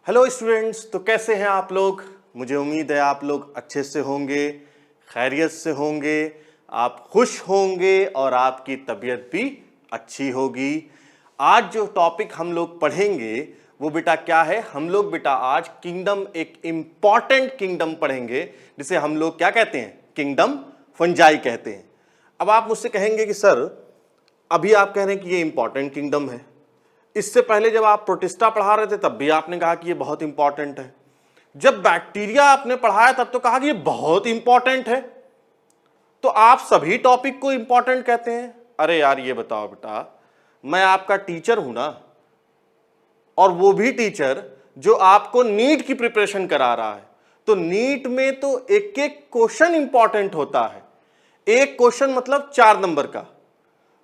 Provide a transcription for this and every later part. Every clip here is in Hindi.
हेलो स्टूडेंट्स, तो कैसे हैं आप लोग। मुझे उम्मीद है आप लोग अच्छे से होंगे, खैरियत से होंगे, आप खुश होंगे और आपकी तबीयत भी अच्छी होगी। आज जो टॉपिक हम लोग पढ़ेंगे वो बेटा क्या है, हम लोग बेटा आज किंगडम, एक इंपॉर्टेंट किंगडम पढ़ेंगे जिसे हम लोग क्या कहते हैं, किंगडम फंजाई कहते हैं। अब आप मुझसे कहेंगे कि सर अभी आप कह रहे हैं कि ये इंपॉर्टेंट किंगडम है, इससे पहले जब आप प्रोटिस्टा पढ़ा रहे थे तब भी आपने कहा कि ये बहुत इंपॉर्टेंट है, जब बैक्टीरिया आपने पढ़ाया तब तो कहा कि ये बहुत इंपॉर्टेंट है, तो आप सभी टॉपिक को इंपॉर्टेंट कहते हैं। अरे यार ये बताओ बेटा, मैं आपका टीचर हूं ना, और वो भी टीचर जो आपको नीट की प्रिपरेशन करा रहा है। तो नीट में तो एक एक क्वेश्चन इंपॉर्टेंट होता है, एक क्वेश्चन मतलब 4 नंबर का,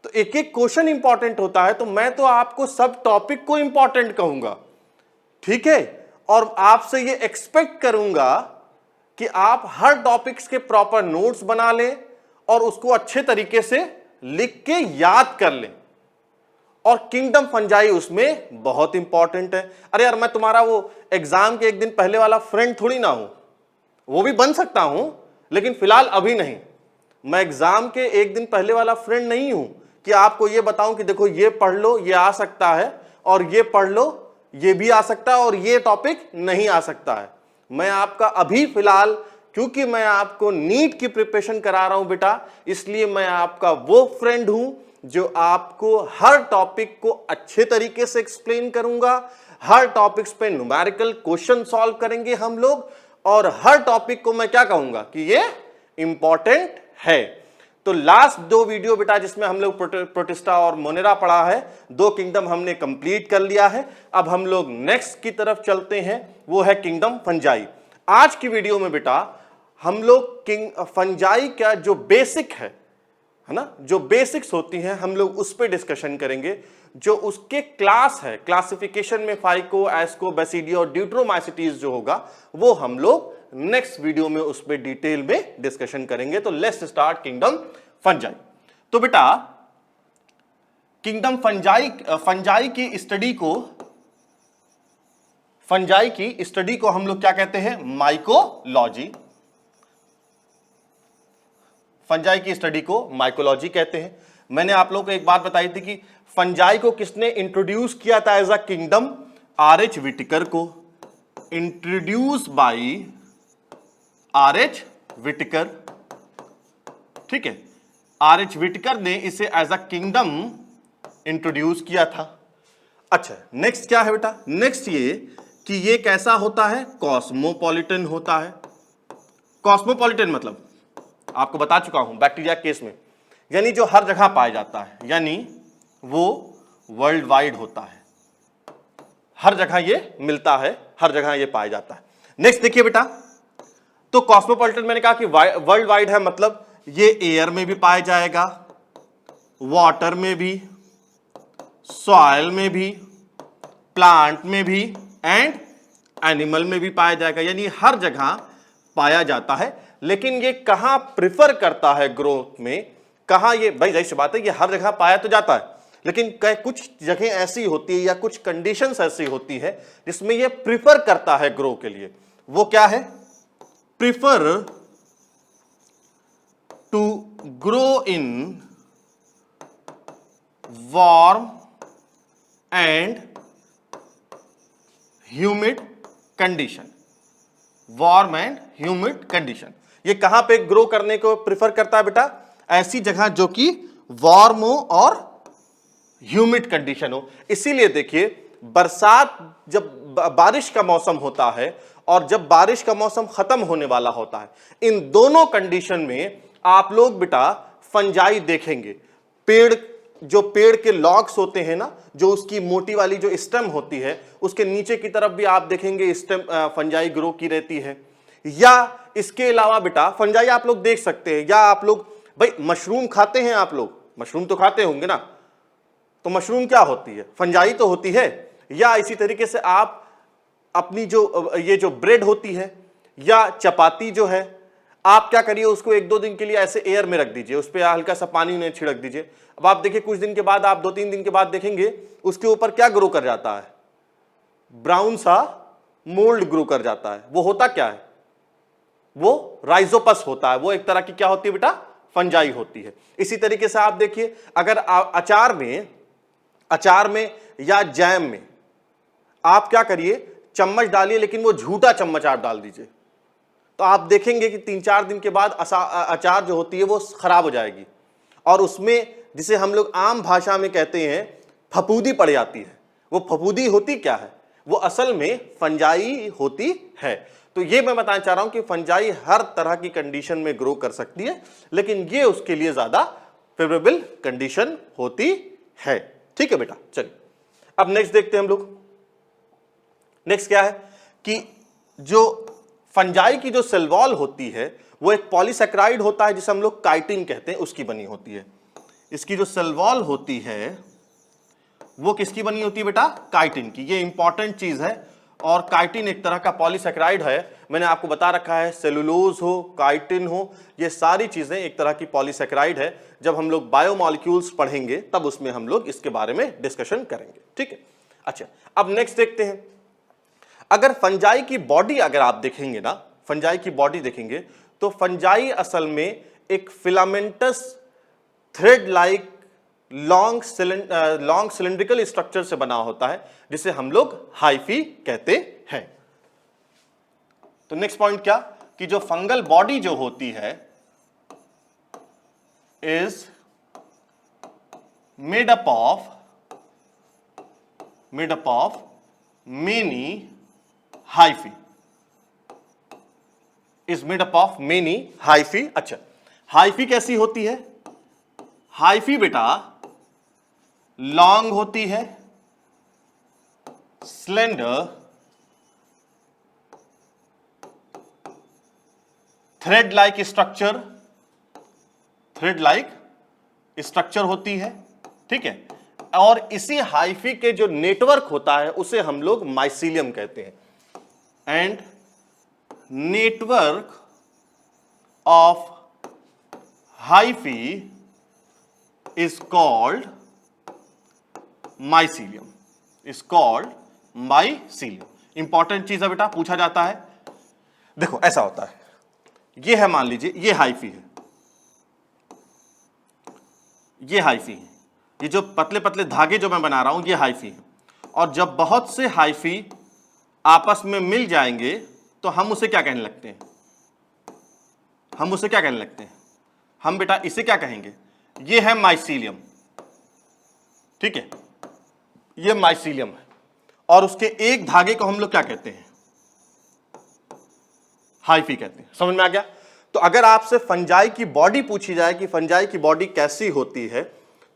तो एक एक क्वेश्चन इंपॉर्टेंट होता है। तो मैं तो आपको सब टॉपिक को इंपॉर्टेंट कहूंगा, ठीक है, और आपसे ये एक्सपेक्ट करूंगा कि आप हर टॉपिक्स के प्रॉपर नोट्स बना लें और उसको अच्छे तरीके से लिख के याद कर लें, और किंगडम फंजाई उसमें बहुत इंपॉर्टेंट है। अरे यार मैं तुम्हारा वो एग्जाम के एक दिन पहले वाला फ्रेंड थोड़ी ना हूं, वो भी बन सकता हूं लेकिन फिलहाल अभी नहीं। मैं एग्जाम के एक दिन पहले वाला फ्रेंड नहीं हूं कि आपको ये बताऊं कि देखो ये पढ़ लो ये आ सकता है, और ये पढ़ लो ये भी आ सकता है, और ये टॉपिक नहीं आ सकता है। मैं आपका अभी फिलहाल, क्योंकि मैं आपको नीट की प्रिपरेशन करा रहा हूं बेटा, इसलिए मैं आपका वो फ्रेंड हूं जो आपको हर टॉपिक को अच्छे तरीके से एक्सप्लेन करूंगा। हर टॉपिक्स पे न्यूमेरिकल क्वेश्चन सॉल्व करेंगे हम लोग, और हर टॉपिक को मैं क्या कहूंगा कि ये इंपॉर्टेंट है। तो लास्ट 2 वीडियो बेटा जिसमें हम लोग प्रोटिस्टा और मोनेरा पढ़ा है, 2 किंगडम हमने कंप्लीट कर लिया है। अब हम लोग नेक्स्ट की तरफ चलते हैं, वो है किंगडम फंजाई। आज की वीडियो में बेटा हम लोग फंजाई का जो बेसिक है ना, जो बेसिक्स होती हैं हम लोग उस पर डिस्कशन करेंगे। जो उसके क्लास है, क्लासिफिकेशन में फाइको, एस्को, बेसिडिया और ड्यूट्रोमाइसिटीज जो होगा वो हम लोग नेक्स्ट वीडियो में उस पर डिटेल में डिस्कशन करेंगे। तो लेट्स स्टार्ट किंगडम फंजाई। तो बेटा किंगडम फंजाई की स्टडी को हम लोग क्या कहते हैं, माइकोलॉजी। फंजाई की स्टडी को माइकोलॉजी कहते हैं। मैंने आप लोगों को एक बात बताई थी कि फंजाई को किसने इंट्रोड्यूस किया था as a kingdom, R H. Whittaker को, इंट्रोड्यूस बाय आर.एच. विटिकर, ठीक है। आर.एच. विटिकर ने इसे एज अ किंगडम इंट्रोड्यूस किया था। अच्छा नेक्स्ट क्या है बेटा, नेक्स्ट ये कि ये कैसा होता है, कॉस्मोपॉलिटन होता है। कॉस्मोपॉलिटन मतलब आपको बता चुका हूं बैक्टीरिया केस में, यानी जो हर जगह पाया जाता है, यानी वो वर्ल्ड वाइड होता है, हर जगह ये मिलता है, हर जगह ये पाया जाता है। नेक्स्ट देखिए बेटा, तो कॉस्मोपॉलिटन मैंने कहा कि वर्ल्ड वाइड है, मतलब ये एयर में भी पाया जाएगा, वाटर में भी, सॉइल में भी, प्लांट में भी एंड एनिमल में भी पाया जाएगा, यानी हर जगह पाया जाता है। लेकिन ये कहां प्रिफर करता है ग्रोथ में, कहां ये, भाई जाहिर सी बात है ये हर जगह पाया तो जाता है, लेकिन कुछ जगह ऐसी होती है या कुछ कंडीशंस ऐसी होती है जिसमें ये प्रिफर करता है ग्रो के लिए। वो क्या है, prefer to grow in warm and humid condition. Warm and humid condition, ये कहां पे ग्रो करने को प्रिफर करता है बेटा, ऐसी जगह जो कि वार्म हो और ह्यूमिड कंडीशन हो। इसीलिए देखिए बरसात, जब बारिश का मौसम होता है और जब बारिश का मौसम खत्म होने वाला होता है, इन दोनों कंडीशन में आप लोग बेटा फंजाई देखेंगे। पेड़ के लॉग्स होते हैं ना, जो उसकी मोटी वाली जो स्टेम होती है, उसके नीचे की तरफ भी आप देखेंगे स्टेम फंजाई ग्रो की रहती है। या इसके अलावा बेटा फंजाई आप लोग देख सकते हैं, या आप लोग भाई मशरूम खाते हैं, आप लोग मशरूम तो खाते होंगे ना, तो मशरूम क्या होती है, फंजाई तो होती है। या इसी तरीके से आप अपनी जो ये जो ब्रेड होती है या चपाती जो है, आप क्या करिए उसको 1-2 दिन के लिए ऐसे एयर में रख दीजिए, उस पर हल्का सा पानी उन्हें छिड़क दीजिए। अब आप देखिए कुछ दिन के बाद, आप 2-3 दिन के बाद देखेंगे उसके ऊपर क्या ग्रो कर जाता है, ब्राउन सा मोल्ड ग्रो कर जाता है। वो होता क्या है? वो राइजोपस होता है। वो एक तरह की क्या होती है बेटा? फंजाई होती है। इसी तरीके से आप देखिए, अगर अचार में या जैम में आप क्या करिए, चम्मच डालिए, लेकिन वो झूठा चम्मच आप डाल दीजिए, तो आप देखेंगे कि 3-4 दिन के बाद अचार जो होती है वो खराब हो जाएगी, और उसमें जिसे हम लोग आम भाषा में कहते हैं फफूंदी पड़ जाती है। वो फफूंदी होती क्या है? वो असल में फंजाई होती है। तो ये मैं बताना चाह रहा हूं कि फंजाई हर तरह की कंडीशन में ग्रो कर सकती है, लेकिन ये उसके लिए ज्यादा फेवरेबल कंडीशन होती है। ठीक है बेटा, चलिए अब नेक्स्ट देखते हैं हम लोग। नेक्स्ट क्या है कि जो फंजाई की जो सेल वॉल होती है वो एक पॉलीसेकेराइड होता है जिसे हम लोग काइटिन कहते हैं, उसकी बनी होती है। इसकी जो सेल वॉल होती है वो किसकी बनी होती है बेटा? काइटिन की। ये इंपॉर्टेंट चीज है, और काइटिन एक तरह का पॉलीसेकेराइड है। मैंने आपको बता रखा है, सेलुलोज हो, काइटिन हो, ये सारी चीजें एक तरह की पॉलीसेकेराइड है। जब हम लोग बायोमॉलिक्यूल्स पढ़ेंगे तब उसमें हम लोग इसके बारे में डिस्कशन करेंगे। ठीक है, अच्छा अब नेक्स्ट देखते हैं। अगर फंजाई की बॉडी अगर आप देखेंगे ना, फंजाई की बॉडी देखेंगे तो फंजाई असल में एक filamentous thread like long cylindrical structure से बना होता है, जिसे हम लोग हाइफी कहते हैं। तो नेक्स्ट पॉइंट क्या कि जो फंगल बॉडी जो होती है is made up of many hyphae, is made up of many hyphae. अच्छा, हाइफी कैसी होती है? हाइफी बेटा लॉन्ग होती है, स्लेंडर, थ्रेड लाइक स्ट्रक्चर होती है। ठीक है, और इसी हाइफी के जो नेटवर्क होता है उसे हम लोग माइसीलियम कहते हैं। And network of hyphae is called mycelium, important चीज है बेटा, पूछा जाता है। देखो ऐसा होता है, ये है, मान लीजिए ये हाइफी है, ये हाइफी है, ये जो पतले पतले धागे जो मैं बना रहा हूं ये हाइफी है। और जब बहुत से हाइफी आपस में मिल जाएंगे तो हम उसे क्या कहने लगते हैं? हम बेटा इसे क्या कहेंगे? ये है माइसीलियम। ठीक है, ये माइसीलियम है, और उसके एक धागे को हम लोग क्या कहते हैं? हाइफी कहते हैं। समझ में आ गया? तो अगर आपसे फंजाई की बॉडी पूछी जाए कि फंजाई की बॉडी कैसी होती है,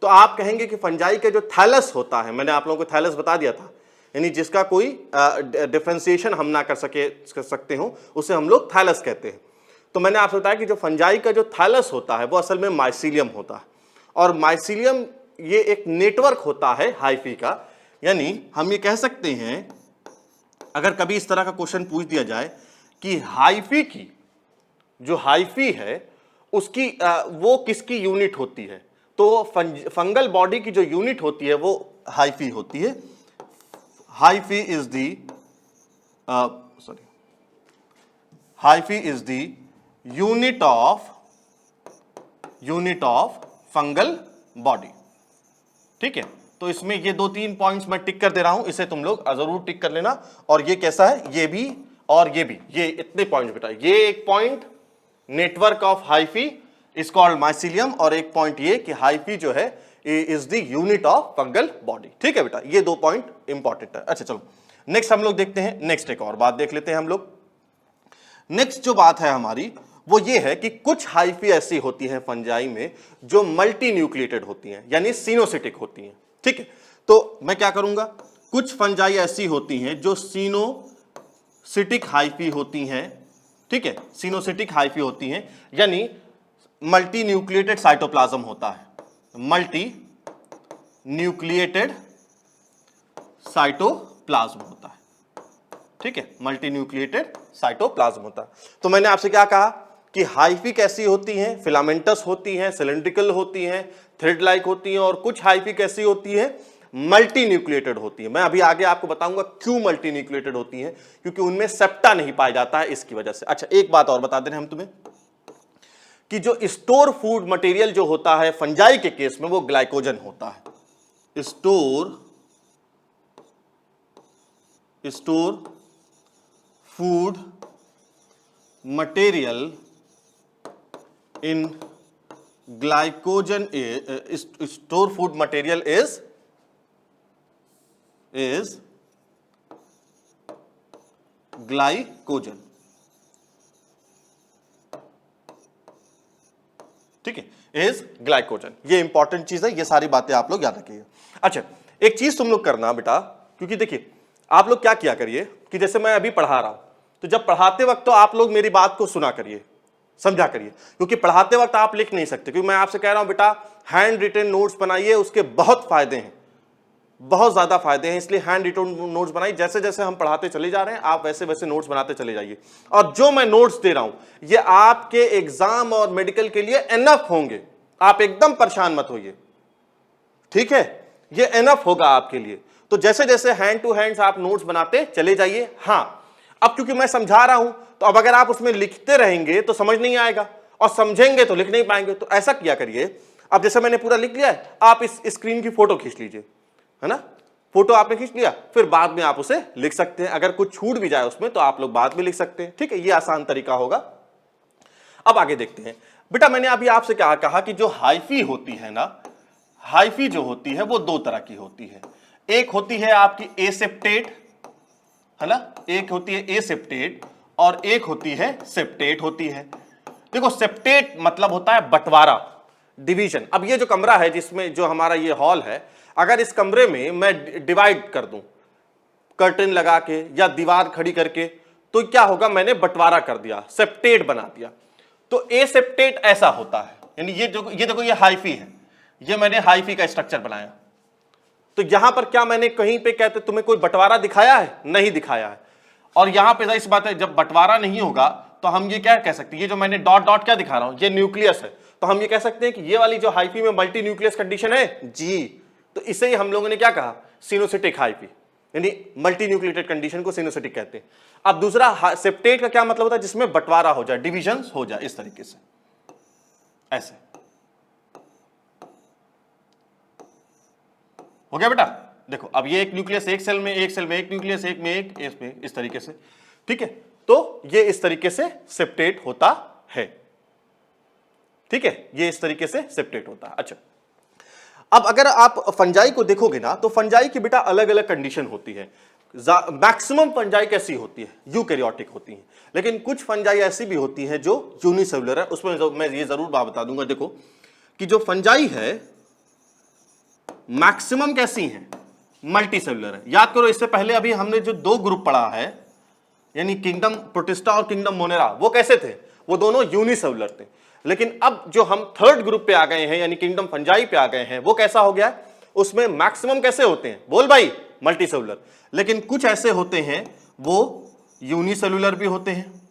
तो आप कहेंगे कि फंजाई का जो थैलस होता है, मैंने आप लोगों को थैलस बता दिया था, यानी जिसका कोई डिफरेंशिएशन हम ना कर सकते हो उसे हम लोग थैलस कहते हैं। तो मैंने आपसे बताया कि जो फंजाई का जो थैलस होता है वो असल में माइसीलियम होता है, और माइसीलियम ये एक नेटवर्क होता है हाइफी का। यानी हम ये कह सकते हैं, अगर कभी इस तरह का क्वेश्चन पूछ दिया जाए कि हाइफी की जो हाइफी है उसकी वो किसकी यूनिट होती है, तो फंगल बॉडी की जो यूनिट होती है वो हाइफी होती है। Hyphae is the unit of fungal body. ठीक है, तो इसमें ये 2-3 पॉइंट्स मैं टिक कर दे रहा हूं, इसे तुम लोग जरूर टिक कर लेना। और ये कैसा है? ये भी और ये भी, ये इतने पॉइंट्स बेटा। ये एक point network of hyphae is called mycelium, और एक पॉइंट ये कि हाइफी जो है is the unit of fungal body. ठीक है बेटा, ये 2 पॉइंट इंपॉर्टेंट है। अच्छा चलो नेक्स्ट हम लोग देखते हैं, नेक्स्ट एक और बात देख लेते हैं हम लोग। नेक्स्ट जो बात है हमारी वो ये है कि कुछ हाइफी ऐसी होती हैं फंजाई में जो मल्टी न्यूक्लिएटेड होती हैं, यानी सिनोसिटिक होती हैं। ठीक है, तो मैं क्या करूंगा, कुछ फंजाई ऐसी होती हैं जो सिनोसिटिक हाइफी होती हैं। ठीक है, सिनोसिटिक हाइफी होती हैं, यानी मल्टी न्यूक्लिएटेड साइटोप्लाज्म होता है, मल्टी न्यूक्लिएटेड साइटोप्लाज्म होता है। ठीक है, मल्टी न्यूक्लिएटेड साइटोप्लाज्म होता है। तो मैंने आपसे क्या कहा कि हाइफी कैसी होती हैं? फिलामेंटस होती हैं, सिलिंड्रिकल होती हैं, थ्रेड लाइक होती हैं, और कुछ हाइफी कैसी होती है? मल्टी न्यूक्लिएटेड होती है। मैं अभी आगे आपको बताऊंगा क्यों मल्टी न्यूक्लिएटेड होती है, क्योंकि उनमें सेप्टा नहीं पाया जाता है इसकी वजह से। अच्छा, एक बात और बता दे रहे हम तुम्हें कि जो स्टोर फूड मटेरियल जो होता है फंजाई के केस में वो ग्लाइकोजन होता है। Store food material in glycogen store food material is glycogen। ठीक है, इज ग्लाइकोजन। ये इंपॉर्टेंट चीज है, ये सारी बातें आप लोग याद रखिएगा। अच्छा, एक चीज तुम लोग करना बेटा, क्योंकि देखिए आप लोग क्या किया करिए कि जैसे मैं अभी पढ़ा रहा हूं, तो जब पढ़ाते वक्त तो आप लोग मेरी बात को सुना करिए, समझा करिए, क्योंकि पढ़ाते वक्त आप लिख नहीं सकते। क्योंकि मैं आपसे कह रहा हूं बेटा हैंड रिटन नोट्स बनाइए, उसके बहुत फायदे हैं, बहुत ज्यादा फायदे हैं, इसलिए हैंड रिटन नोट्स बनाइए। जैसे जैसे हम पढ़ाते चले जा रहे हैं आप वैसे वैसे नोट्स बनाते चले जाइए। और जो मैं नोट्स दे रहा हूं ये आपके एग्जाम और मेडिकल के लिए एनफ होंगे, आप एकदम परेशान मत होइए, ठीक है, ये एनफ होगा आपके लिए। तो जैसे जैसे हैंड टू हैंड आप नोट्स बनाते चले जाइए। हां, अब क्योंकि मैं समझा रहा हूं तो अब अगर आप उसमें लिखते रहेंगे तो समझ नहीं आएगा, और समझेंगे तो लिख नहीं पाएंगे। तो ऐसा किया करिए, अब जैसे मैंने पूरा लिख लिया है, आप इस स्क्रीन की फोटो खींच लीजिए, है ना, फोटो आपने खींच लिया, फिर बाद में आप उसे लिख सकते हैं। अगर कुछ छूट भी जाए उसमें तो आप लोग बाद में लिख सकते हैं, ठीक है, ये आसान तरीका होगा। अब आगे देखते हैं बेटा, मैंने अभी आपसे क्या कहा कि जो हाइफी होती है ना, हाइफी जो होती है वो दो तरह की होती है। एक होती है आपकी एसेप्टेट, है ना, एक होती है एसेप्टेट और एक होती है सेप्टेट होती है। देखो सेप्टेट मतलब होता है बंटवारा, डिवीजन। अब ये जो कमरा है जिसमें जो हमारा ये हॉल है, अगर इस कमरे में मैं डिवाइड कर दूं कर्टन लगा के या दीवार खड़ी करके, तो क्या होगा, मैंने बंटवारा कर दिया, सेप्टेट बना दिया। तो एसेप्टेट ऐसा होता है, यानी ये देखो ये हाइफी है, ये मैंने हाइफी का स्ट्रक्चर बनाया। तो यहां पर क्या मैंने कहीं पे कहते तुम्हें कोई बंटवारा दिखाया है? नहीं दिखाया है। और यहां पे इस बात है, जब बंटवारा नहीं होगा तो हम ये क्या कह सकते हैं, ये जो मैंने डॉट डॉट क्या दिखा रहा हूं, ये न्यूक्लियस है। तो हम ये कह सकते हैं कि ये वाली जो हाइफी में मल्टी न्यूक्लियस कंडीशन है जी, तो इसे ही हम लोगों ने क्या कहा, सिनोसिटिक हाइफी, यानी मल्टी न्यूक्लिएटेड कंडीशन को सिनोसिटिक कहते हैं। अब दूसरा सेप्टेट का क्या मतलब होता है, जिसमें बंटवारा हो जाए, डिविजन हो जाए, इस तरीके से, ऐसे हो गया बेटा। देखो अब ये एक न्यूक्लियस एक सेल में, एक सेल में एक न्यूक्लियस, एक में एक, इसमें इस तरीके से, ठीक है। तो ये इस तरीके से सेप्टेट होता है, ठीक है, ये इस तरीके से सेप्टेट होता है। अच्छा, अब अगर आप फंजाई को देखोगे ना, तो फंजाई की बेटा अलग अलग कंडीशन होती है। मैक्सिमम फंजाई कैसी होती है, यूकैरियोटिक होती है, लेकिन कुछ फंजाई ऐसी भी होती है जो यूनिसेलुलर है, उसमें मैं ये जरूर बात बता दूंगा। देखो कि जो फंजाई है मैक्सिमम कैसी है, मल्टी सेलुलर है। याद करो इससे पहले अभी हमने जो दो ग्रुप पढ़ा है, यानी किंगडम प्रोटिस्टा और किंगडम मोनेरा, वो कैसे थे, वो दोनों यूनिसेलुलर थे। लेकिन अब जो हम थर्ड ग्रुप पे आ गए हैं, यानी किंगडम फंजाई पे आ गए हैं, वो कैसा हो गया है, उसमें मैक्सिमम कैसे होते हैं, बोल भाई, मल्टी सेलुलर। लेकिन कुछ ऐसे होते हैं वो यूनिसेलुलर भी होते हैं,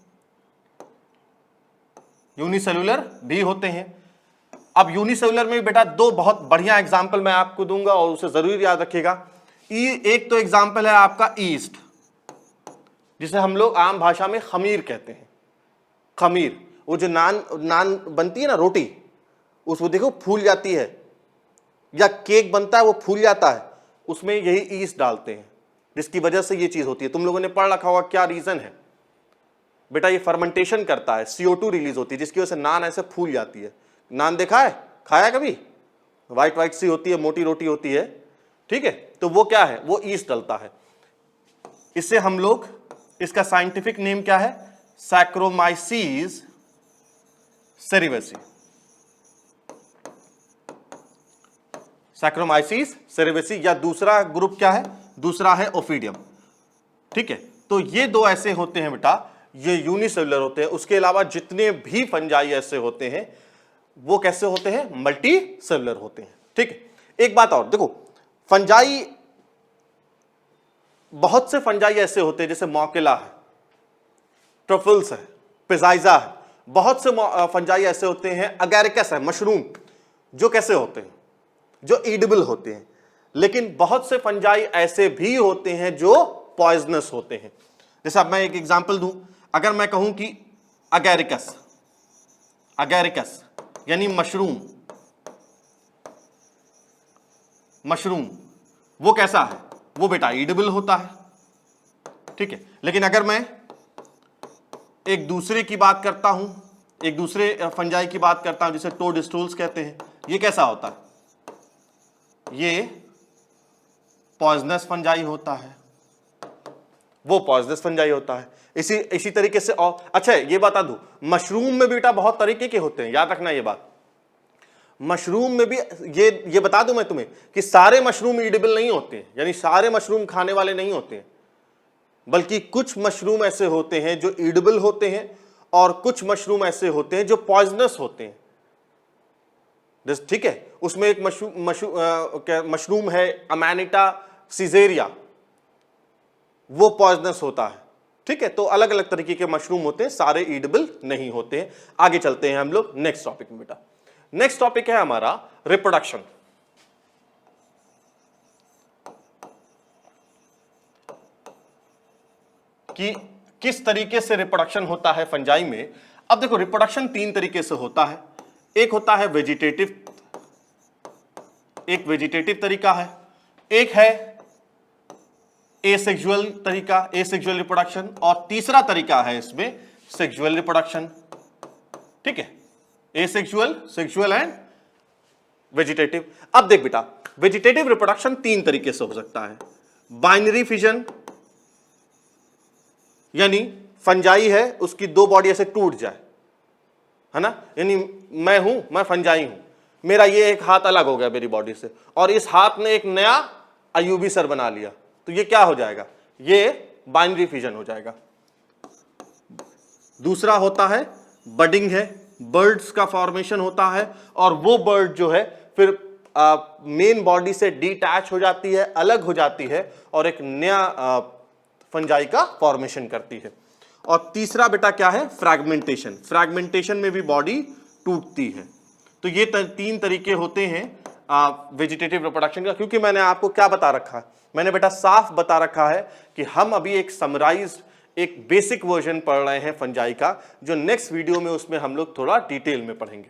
यूनिसेलुलर भी होते हैं। अब यूनिसेलुलर में बेटा दो बहुत बढ़िया एग्जांपल मैं आपको दूंगा और उसे जरूर याद रखिएगा। एक तो एग्जांपल है आपका ईस्ट, जिसे हम लोग आम भाषा में खमीर कहते हैं। खमीर, वो जो नान बनती है ना, रोटी, उसको देखो फूल जाती है, या केक बनता है वो फूल जाता है, उसमें यही ईस्ट डालते हैं, जिसकी वजह से ये चीज होती है। तुम लोगों ने पढ़ रखा होगा क्या रीजन है बेटा, ये फर्मेंटेशन करता है, CO2 रिलीज होती है, जिसकी वजह से नान ऐसे फूल जाती है। नान देखा है, खाया कभी, व्हाइट व्हाइट सी होती है, मोटी रोटी होती है, ठीक है, तो वो क्या है, वो ईस्ट डलता है। इससे हम लोग, इसका साइंटिफिक नेम क्या है, सैक्रोमाइसीस सेरेवेसी, सैक्रोमाइसीस सेरेवेसी, या दूसरा ग्रुप क्या है, दूसरा है ओफिडियम, ठीक है। तो ये दो ऐसे होते हैं बेटा, ये यूनिसेलुलर होते हैं। उसके अलावा जितने भी फंजाई ऐसे होते हैं वो कैसे होते हैं, मल्टी सेलुलर होते हैं, ठीक है। एक बात और देखो, फंजाई, बहुत से फंजाई ऐसे होते हैं, जैसे मौकेला है, ट्रफल्स है, पिजाइजा है, बहुत से फंजाई ऐसे होते हैं, अगैरिकस है, मशरूम, जो कैसे होते हैं, जो ईडिबल होते हैं। लेकिन बहुत से फंजाई ऐसे भी होते हैं जो पॉइजनस होते हैं। जैसे अब मैं एक एग्जांपल दूं, अगर मैं कहूं कि अगैरिकस, अगैरिकस यानी मशरूम, मशरूम वो कैसा है, वो बेटा ईडेबल होता है, ठीक है। लेकिन अगर मैं एक दूसरे की बात करता हूं, एक दूसरे फंजाई की बात करता हूं जिसे टोडस्टूल्स कहते हैं, ये कैसा होता है, ये पॉइजनस फंजाई होता है, वो पॉइजनस फंजाई होता है। इसी तरीके से और अच्छा ये बता दूं, मशरूम में बेटा बहुत तरीके के होते हैं, याद रखना ये बात। मशरूम में भी ये बता दूं मैं तुम्हें कि सारे मशरूम ईडेबल नहीं होते हैं, यानी सारे मशरूम खाने वाले नहीं होते हैं, बल्कि कुछ मशरूम ऐसे होते हैं जो ईडेबल होते हैं और कुछ मशरूम ऐसे होते हैं जो पॉइजनस होते हैं, ठीक है। उसमें एक मशरूम है अमैनिटा सीजेरिया, वो पॉइजनस होता है, ठीक है। तो अलग अलग तरीके के मशरूम होते हैं, सारे ईडेबल नहीं होते हैं। आगे चलते हैं हम लोग नेक्स्ट टॉपिक में बेटा। नेक्स्ट टॉपिक है हमारा रिप्रोडक्शन। कि किस तरीके से रिप्रोडक्शन होता है फंजाई में। अब देखो रिप्रोडक्शन तीन तरीके से होता है, एक होता है वेजिटेटिव, एक वेजिटेटिव तरीका है, एक है एसेक्सुअल तरीका, एसेक्सुअल रिप्रोडक्शन, और तीसरा तरीका है इसमें सेक्सुअल रिप्रोडक्शन, ठीक है। Asexual, sexual and vegetative. अब देख बेटा, वेजिटेटिव रिप्रोडक्शन तीन तरीके से हो सकता है। बाइनरी फिजन, यानी फंजाई है उसकी दो बॉडी ऐसे टूट जाए, है ना, यानी मैं फंजाई हूं, मेरा ये एक हाथ अलग हो गया मेरी बॉडी से और इस हाथ ने एक नया अयूबी सर बना लिया, तो ये क्या हो जाएगा, ये बाइनरी फिजन हो जाएगा। दूसरा होता है बडिंग है, बर्ड्स का फॉर्मेशन होता है और वो बर्ड जो है फिर मेन बॉडी से डिटैच हो जाती है, अलग हो जाती है और एक नया फंजाई का फॉर्मेशन करती है। और तीसरा बेटा क्या है, फ्रैगमेंटेशन। फ्रैगमेंटेशन में भी बॉडी टूटती है। तो ये तीन तरीके होते हैं वेजिटेटिव रिप्रोडक्शन का। क्योंकि मैंने आपको क्या बता रखा है, मैंने बेटा साफ बता रखा है कि हम अभी एक समराइज्ड, एक बेसिक वर्जन पढ़ रहे हैं फंजाई का, जो नेक्स्ट वीडियो में उसमें हम लोग थोड़ा डिटेल में पढ़ेंगे।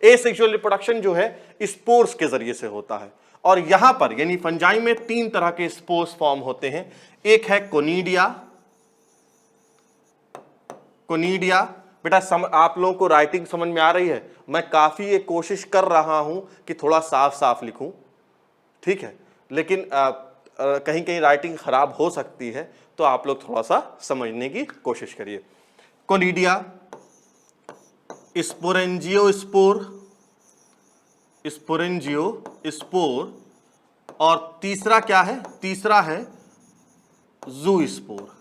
एसेक्सुअल रिप्रोडक्शन जो है स्पोर्स के जरिए से होता है और यहां पर यानी फंजाई में तीन तरह के स्पोर्स फॉर्म होते हैं। एक है कोनिडिया, कोनिडिया बेटा आप लोगों को राइटिंग समझ में आ रही है, मैं काफी ये कोशिश कर रहा हूं कि थोड़ा साफ साफ लिखूं, ठीक है, लेकिन कहीं कहीं राइटिंग खराब हो सकती है, तो आप लोग थोड़ा सा समझने की कोशिश करिए। कोनिडिया, स्पोरेंजियोस्पोर, स्पोरेंजियोस्पोर, और तीसरा क्या है, तीसरा है ज़ूस्पोर,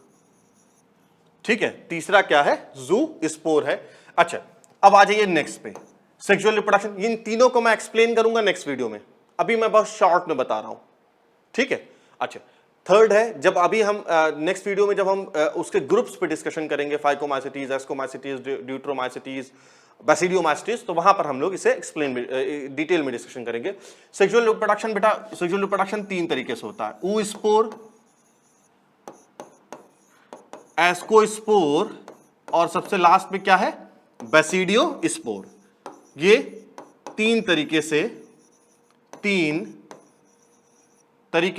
ठीक है, तीसरा क्या है, ज़ूस्पोर है। अच्छा अब आ जाइए नेक्स्ट पे, सेक्सुअल रिप्रोडक्शन। इन तीनों को मैं एक्सप्लेन करूंगा नेक्स्ट वीडियो में, अभी मैं बहुत शॉर्ट में बता रहा हूं, ठीक है। अच्छा थर्ड है, जब अभी हम नेक्स्ट वीडियो में जब हम उसके ग्रुप्स पे डिस्कशन करेंगे, फाइकोमाइसिटीज, एस्कोमाइसिटीज, ड्यूट्रोमाइसिटीज, बैसिडियोमाइसिटीज, तो वहां पर हम लोग इसे एक्सप्लेन डिटेल में डिस्कशन करेंगे। सेक्सुअल रिप्रोडक्शन बेटा, सेक्सुअल रिप्रोडक्शन तीन तरीके से होता है, oospore, एस्कोस्पोर और सबसे लास्ट में क्या है, बैसिडियोस्पोर। ये तीन तरीके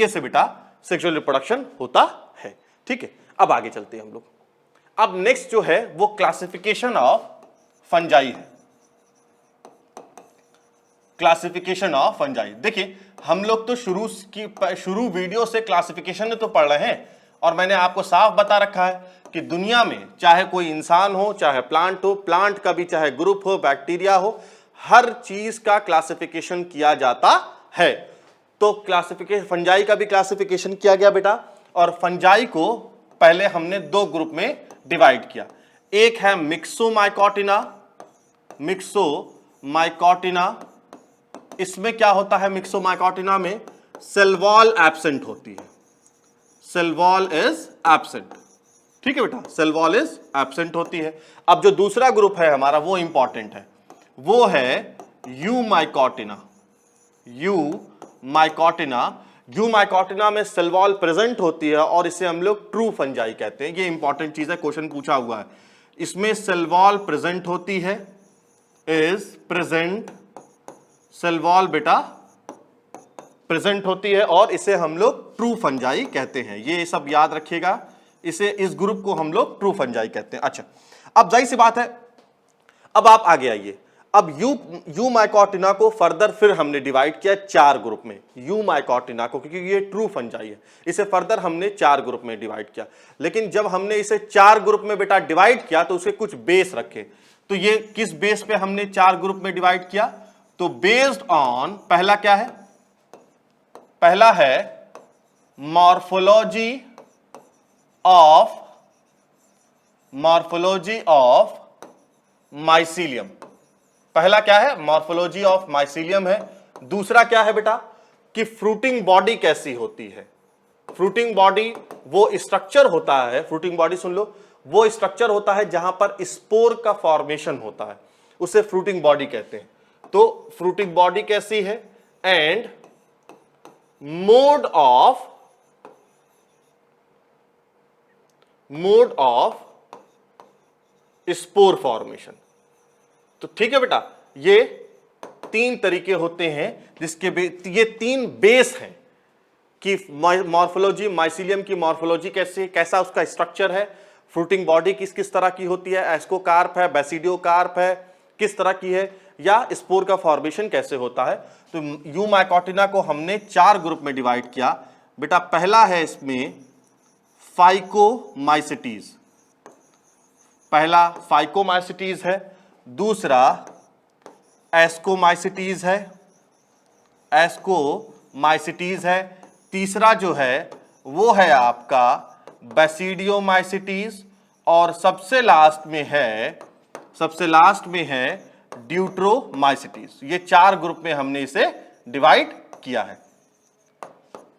से बेटा सेक्सुअल रिप्रोडक्शन होता है, ठीक है। अब आगे चलते हैं हम लोग। अब नेक्स्ट जो है वो क्लासिफिकेशन ऑफ फंजाई है, क्लासिफिकेशन ऑफ फंजाई। देखिए हम लोग तो शुरू वीडियो से क्लासिफिकेशन तो पढ़ रहे हैं और मैंने आपको साफ बता रखा है कि दुनिया में चाहे कोई इंसान हो, चाहे प्लांट हो, प्लांट का भी चाहे ग्रुप हो, बैक्टीरिया हो, हर चीज का क्लासिफिकेशन किया जाता है। तो क्लासिफिकेशन, फंजाई का भी क्लासिफिकेशन किया गया बेटा, और फंजाई को पहले हमने दो ग्रुप में डिवाइड किया। एक है मिक्सोमाइकोटिना, मिक्सोमाइकोटिना, इसमें क्या होता है, मिक्सोमाइकोटिना में सेल वॉल एब्सेंट होती है, सेल वॉल इज एब्सेंट, ठीक है बेटा, सेल वॉल इज एब्सेंट होती है। अब जो दूसरा ग्रुप है हमारा वो इंपॉर्टेंट है, वो है यूमाइकोटिना, यूमाइकोटिना। यूमाइकोटिना में सेल वॉल प्रेजेंट होती है और इसे हम लोग ट्रू फंजाई कहते हैं। ये इंपॉर्टेंट चीज है, क्वेश्चन पूछा हुआ है। इसमें सेल वॉल प्रेजेंट होती है, इज प्रेजेंट, सेल वॉल बेटा प्रेजेंट होती है और इसे हम लोग ट्रू फंजाई कहते हैं। ये सब याद रखिएगा, इसे, इस ग्रुप को हम लोग ट्रू फंजाई कहते हैं। अच्छा, अब जाहिर सी बात है, अब आप आगे आइए। अब यूमाइकोटिना को फर्दर फिर हमने डिवाइड किया 4 ग्रुप में। यूमाइकोटिना को, क्योंकि ये ट्रू फंजाई है, इसे फर्दर हमने 4 ग्रुप में डिवाइड किया। लेकिन जब हमने इसे 4 ग्रुप में बेटा डिवाइड किया तो उसे कुछ बेस रखे। तो ये किस बेस पे हमने 4 ग्रुप में डिवाइड किया? तो बेस्ड ऑन, पहला क्या है? पहला है मॉर्फोलॉजी ऑफ माइसीलियम। पहला क्या है? मॉर्फोलॉजी ऑफ माइसीलियम है। दूसरा क्या है बेटा? कि फ्रूटिंग बॉडी कैसी होती है। फ्रूटिंग बॉडी वो स्ट्रक्चर होता है, फ्रूटिंग बॉडी सुन लो, वो स्ट्रक्चर होता है जहां पर स्पोर का फॉर्मेशन होता है, उसे फ्रूटिंग बॉडी कहते हैं। तो फ्रूटिंग बॉडी कैसी है, and mode of spore formation. तो ठीक है बेटा, ये 3 तरीके होते हैं जिसके ये 3 बेस हैं कि मॉर्फोलॉजी, माइसीलियम की मॉर्फोलॉजी कैसे, कैसा उसका स्ट्रक्चर है, फ्रूटिंग बॉडी किस किस तरह की होती है, एस्कोकार्प है, बेसिडियोकार्प है, किस तरह की है, या स्पोर का फॉर्मेशन कैसे होता है। तो यूमाइकोटिना को हमने 4 ग्रुप में डिवाइड किया बेटा। पहला है इसमें फाइकोमाइसिटीज, पहला फाइकोमाइसिटीज है, दूसरा एस्कोमाइसिटीज है, एस्कोमाइसिटीज है, तीसरा जो है वो है आपका बेसिडियोमाइसिटीज, और सबसे लास्ट में है ड्यूट्रोमाइसिटीज। ये 4 ग्रुप में हमने इसे डिवाइड किया है।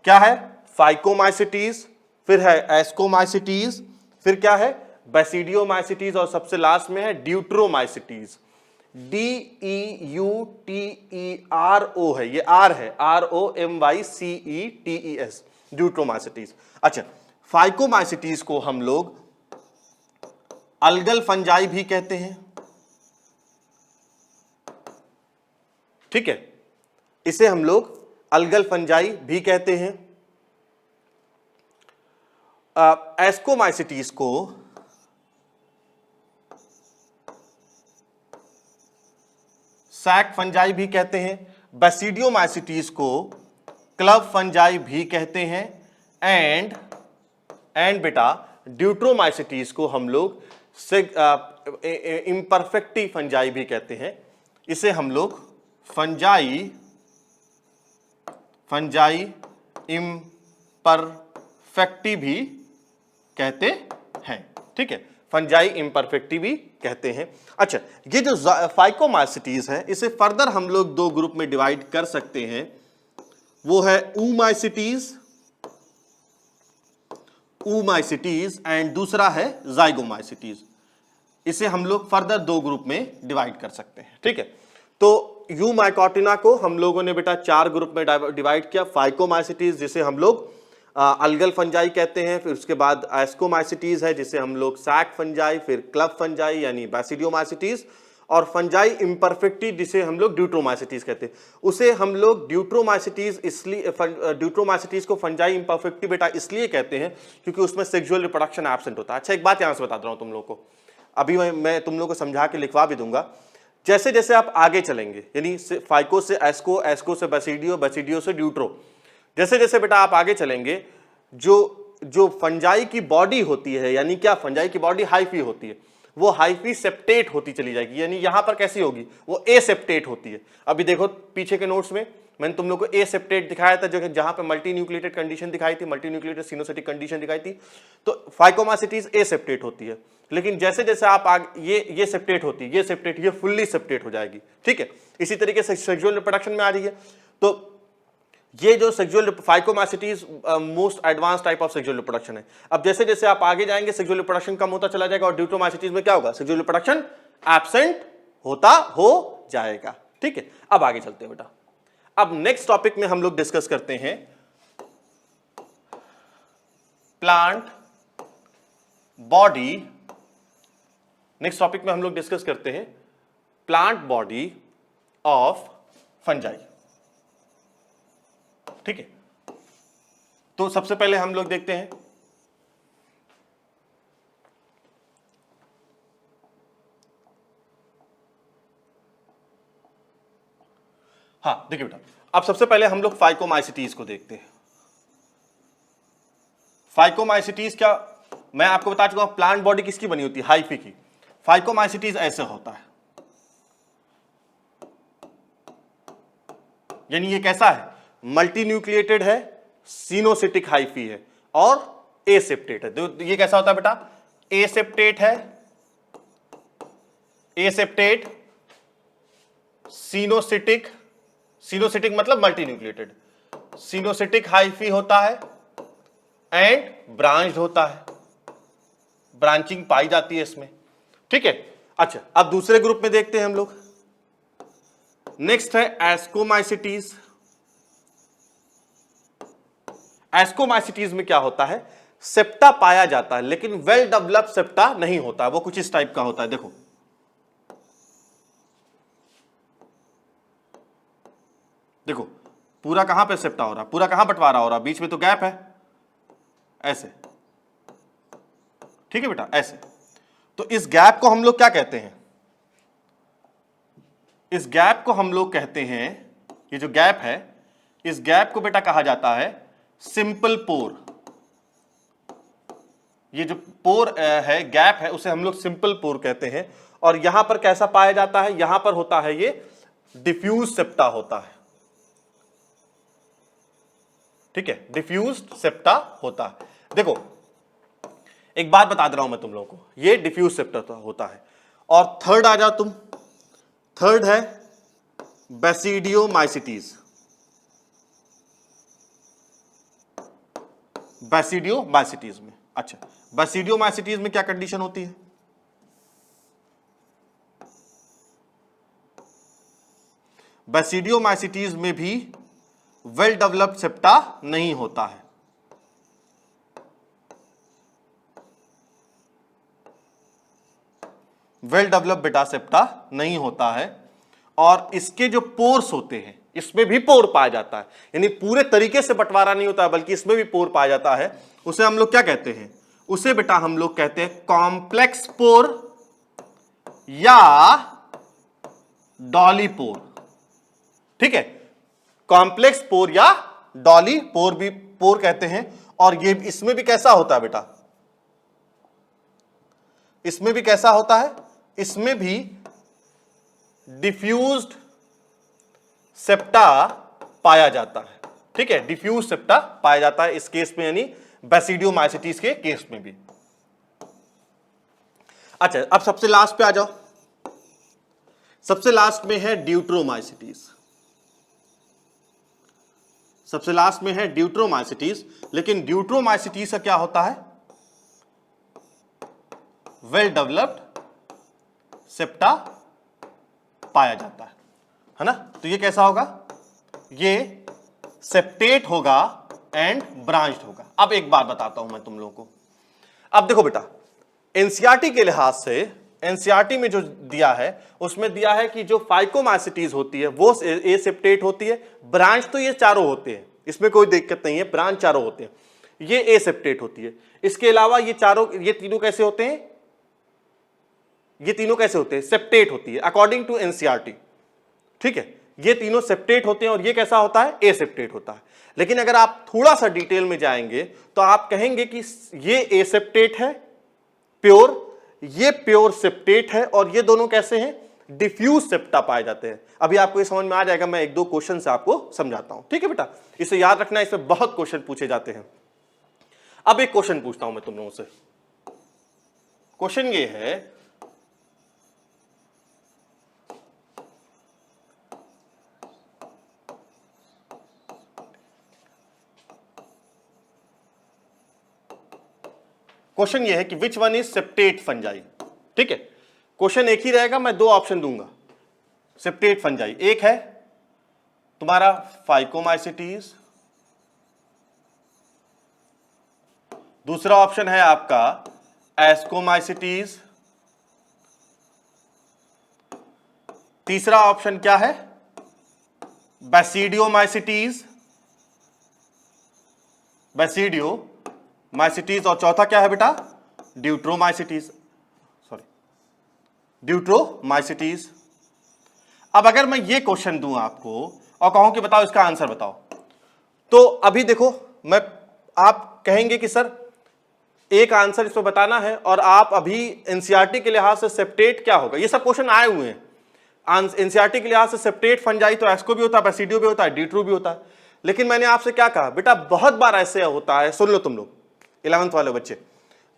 क्या है? फाइकोमाइसिटीज, फिर है एस्कोमाइसिटीज, फिर क्या है? बेसिडियोमाइसिटीज, और सबसे लास्ट में है ड्यूट्रोमाइसिटीज। DEUTERO है, ये R है, ROMYCETES, ड्यूट्रोमाइसिटीज। अच्छा, फाइकोमाइसिटीज को हम लोग अल्गल फंजाई भी कहते हैं। ठीक है, इसे हम लोग अल्गल फंजाई भी कहते हैं। एस्कोमाइसिटीज को सैक फंजाई भी कहते हैं, बेसिडियोमाइसिटीज को क्लब फंजाई भी कहते हैं, एंड बेटा ड्यूट्रोमाइसिटीज को हम लोग इम्परफेक्टी फंजाई भी कहते हैं। इसे हम लोग फंजाई इम्परफेक्टी भी कहते हैं। ठीक है, फंजाई इम्परफेक्टी भी कहते हैं। अच्छा, ये जो फाइकोमाइसिटीज है इसे फर्दर हम लोग 2 ग्रुप में डिवाइड कर सकते हैं। वो है ऊमाइसिटीज एंड दूसरा है जाइगोमाइसिटीज। इसे हम लोग फर्दर 2 ग्रुप में डिवाइड कर सकते हैं। ठीक है, तो यूमाइकोटिना को हम लोगों ने बेटा 4 ग्रुप में डिवाइड किया। फाइकोमाइसिटीज जिसे हम लोग अल्गल फंजाई कहते हैं, फिर उसके बाद एस्कोमाइसिटीज है जिसे हम लोग सैक फंजाई, फिर क्लब फंजाई यानी बेसिडियोमाइसिटीज, और फंजाई इम्परफेक्टी जिसे हम लोग ड्यूट्रोमाइसिटीज कहते हैं। उसे हम लोग ड्यूट्रोमाइसिटीज को फंजाई इम्परफेक्टी बेटा इसलिए कहते हैं क्योंकि उसमें सेक्सुअल रिप्रोडक्शन एब्सेंट होता है। अच्छा, एक बात यहां से बता रहा हूं तुम लोग को, अभी मैं तुम लोग को समझा के लिखवा भी दूंगा। जैसे जैसे आप आगे चलेंगे, यानी फाइको से एस्को, एस्को से बेसिडियो, बेसिडियो से ड्यूट्रो, जैसे जैसे बेटा आप आगे चलेंगे, जो फंजाई की बॉडी होती है, यानी क्या, फंजाई की बॉडी हाइफी होती है, वो हाइफी सेप्टेट होती चली जाएगी। यानी यहां पर कैसी होगी, वो ए सेप्टेट होती है। अभी देखो पीछे के नोट्स में मैंने तुम लोग को ए सेप्टेट दिखाया था, जो जहां पे मल्टी न्यूक्लिएटेड कंडीशन दिखाई थी, मल्टी न्यूक्लिएटेड सिनोसिटिक कंडीशन दिखाई थी। तो फाइकोमाइसिटीज ए सेप्टेट होती है, लेकिन जैसे जैसे आप आगे ये सेप्टेट होती है, ये सेप्टेट, ये फुल्ली सेप्टेट हो जाएगी। ठीक है, इसी तरीके से सेक्सुअल रिप्रोडक्शन में आ रही है। तो ये जो sexual phycomycetes most advance type of sexual reproduction है। अब जैसे जैसे आप आगे जाएंगे सेक्सुअल रिप्रोडक्शन कम होता चला जाएगा, और ड्यूट्रोमाइसिटीज में क्या होगा, सेक्सुअल रिप्रोडक्शन एब्सेंट होता हो जाएगा। ठीक है, अब आगे चलते हैं बेटा। अब नेक्स्ट टॉपिक में हम लोग डिस्कस करते हैं प्लांट बॉडी, नेक्स्ट टॉपिक में हम लोग डिस्कस करते हैं प्लांट बॉडी ऑफ फंजाई। ठीक है, तो सबसे पहले हम लोग देखते हैं हाँ देखिए बेटा, अब सबसे पहले हम लोग फाइकोमाइसिटीज को देखते हैं। फाइकोमाइसिटीज क्या, मैं आपको बता चुका हूं प्लांट बॉडी किसकी बनी होती है, हाइफी की। फाइकोमाइसिटीज ऐसे होता है, यानी ये कैसा है, मल्टी न्यूक्लिएटेड है, सिनोसिटिक हाइफी है और एसेप्टेट है। तो ये कैसा होता है बेटा, एसेप्टेट है, एसेप्टेट, सिनोसिटिक, सिनोसिटिक मतलब मल्टी न्यूक्लिएटेड, सिनोसिटिक हाइफी होता है एंड ब्रांच्ड होता है, ब्रांचिंग पाई जाती है इसमें। ठीक है, अच्छा अब दूसरे ग्रुप में देखते हैं हम लोग। नेक्स्ट है एस्कोमाइसिटीज। एस्कोमाइसिटीज में क्या होता है, सेप्टा पाया जाता है लेकिन वेल डेवलप्ड सेप्टा नहीं होता है, वो कुछ इस टाइप का होता है। देखो देखो पूरा कहां पे सेप्टा हो रहा है, पूरा कहां बंटवारा हो रहा है, बीच में तो गैप है, ऐसे। ठीक है बेटा, ऐसे। तो इस गैप को हम लोग क्या कहते हैं, इस गैप को हम लोग कहते हैं, ये जो गैप है इस गैप को बेटा कहा जाता है सिंपल पोर। ये जो पोर है, गैप है, उसे हम लोग सिंपल पोर कहते हैं। और यहां पर कैसा पाया जाता है, यहां पर होता है ये डिफ्यूज सेप्टा होता है। ठीक है, डिफ्यूज सेप्टा होता है। देखो एक बात बता दे रहा हूं मैं तुम लोगों को, ये डिफ्यूज सेप्टा होता है। और थर्ड आ जाओ तुम, थर्ड है बैसिडियोमाइसिटीज। बैसिडियोमाइसिटीज में, अच्छा बैसिडियोमाइसिटीज में क्या कंडीशन होती है, बैसिडियोमाइसिटीज में भी वेल डेवलप्ड सेप्टा नहीं होता है। वेल डेवलप्ड बेटा सेप्टा नहीं होता है। और इसके जो पोर्स होते हैं इसमें भी पोर पाया जाता है, यानी पूरे तरीके से बंटवारा नहीं होता है बल्कि इसमें भी पोर पाया जाता है। उसे हम लोग क्या कहते हैं, उसे बेटा हम लोग कहते हैं कॉम्प्लेक्स पोर या डॉली पोर। ठीक है, कॉम्प्लेक्स पोर या डॉली पोर भी पोर कहते हैं। और ये इसमें भी कैसा होता है बेटा, इसमें भी कैसा होता है, इसमें भी डिफ्यूज्ड सेप्टा पाया जाता है। ठीक है, डिफ्यूज सेप्टा पाया जाता है इस केस में, यानी बैसिडियोमाइसिटीज के केस में भी। अच्छा अब सबसे लास्ट पे आ जाओ, सबसे लास्ट में है ड्यूट्रोमाइसिटीज। सबसे लास्ट में है ड्यूट्रोमाइसिटीज, लेकिन ड्यूट्रोमाइसिटीज का क्या होता है, वेल डेवलप्ड सेप्टा पाया जाता है ना। तो ये कैसा होगा, ये सेप्टेट होगा एंड ब्रांच्ड होगा। अब एक बात बताता हूं मैं तुम लोगों को, अब देखो बेटा एनसीईआरटी के लिहाज से, एनसीईआरटी में जो दिया है उसमें दिया है कि जो फाइकोमाइसिटीज होती है वो एसेप्टेट होती है, ब्रांच तो ये चारों होते हैं, इसमें कोई दिक्कत नहीं है, ब्रांच चारों होते हैं, ये एसेप्टेट होती है। इसके अलावा ये चारों, ये तीनों कैसे होते हैं, ये तीनों कैसे होते हैं, सेप्टेट होती है अकॉर्डिंग टू एनसीईआरटी। ठीक है, ये तीनों सेप्टेट होते हैं और ये कैसा होता है, एसेप्टेट होता है। लेकिन अगर आप थोड़ा सा डिटेल में जाएंगे तो आप कहेंगे कि ये एसेप्टेट है प्योर, ये प्योर सेप्टेट है, और ये दोनों कैसे हैं, डिफ्यूज सेप्टा पाए जाते हैं। अभी आपको ये समझ में आ जाएगा, मैं एक दो क्वेश्चन से आपको समझाता हूं। ठीक है बेटा, इसे याद रखना, इसमें बहुत क्वेश्चन पूछे जाते हैं। अब एक क्वेश्चन पूछता हूं मैं तुम लोगों से, क्वेश्चन ये है, क्वेश्चन ये है कि which one is septate fungi. ठीक है, क्वेश्चन एक ही रहेगा, मैं दो ऑप्शन दूंगा सेप्टेट फंजाई। एक है तुम्हारा फाइकोमाइसिटीज, दूसरा ऑप्शन है आपका एस्कोमाइसिटीज। तीसरा ऑप्शन क्या है? Basidiomycetes, basidiomycetes. और चौथा क्या है बेटा? Deuteromycetes, sorry Deuteromycetes. अब अगर मैं ये क्वेश्चन दूं आपको और कहूं कि बताओ इसका आंसर बताओ, तो अभी देखो आप कहेंगे कि सर एक आंसर इसमें बताना है और आप अभी एनसीईआरटी के लिहाज से सेप्टेट क्या होगा, ये सब क्वेश्चन आए हुए हैं। एनसीईआरटी के लिहाज से सेप्टेट फंजाई तो एस्को भी होता है, बैसिडियो भी होता है, ड्यूट्रो भी होता है। लेकिन मैंने आपसे क्या कहा बेटा, बहुत बार ऐसे होता है, सुन लो तुम लोग 11th वाले बच्चे,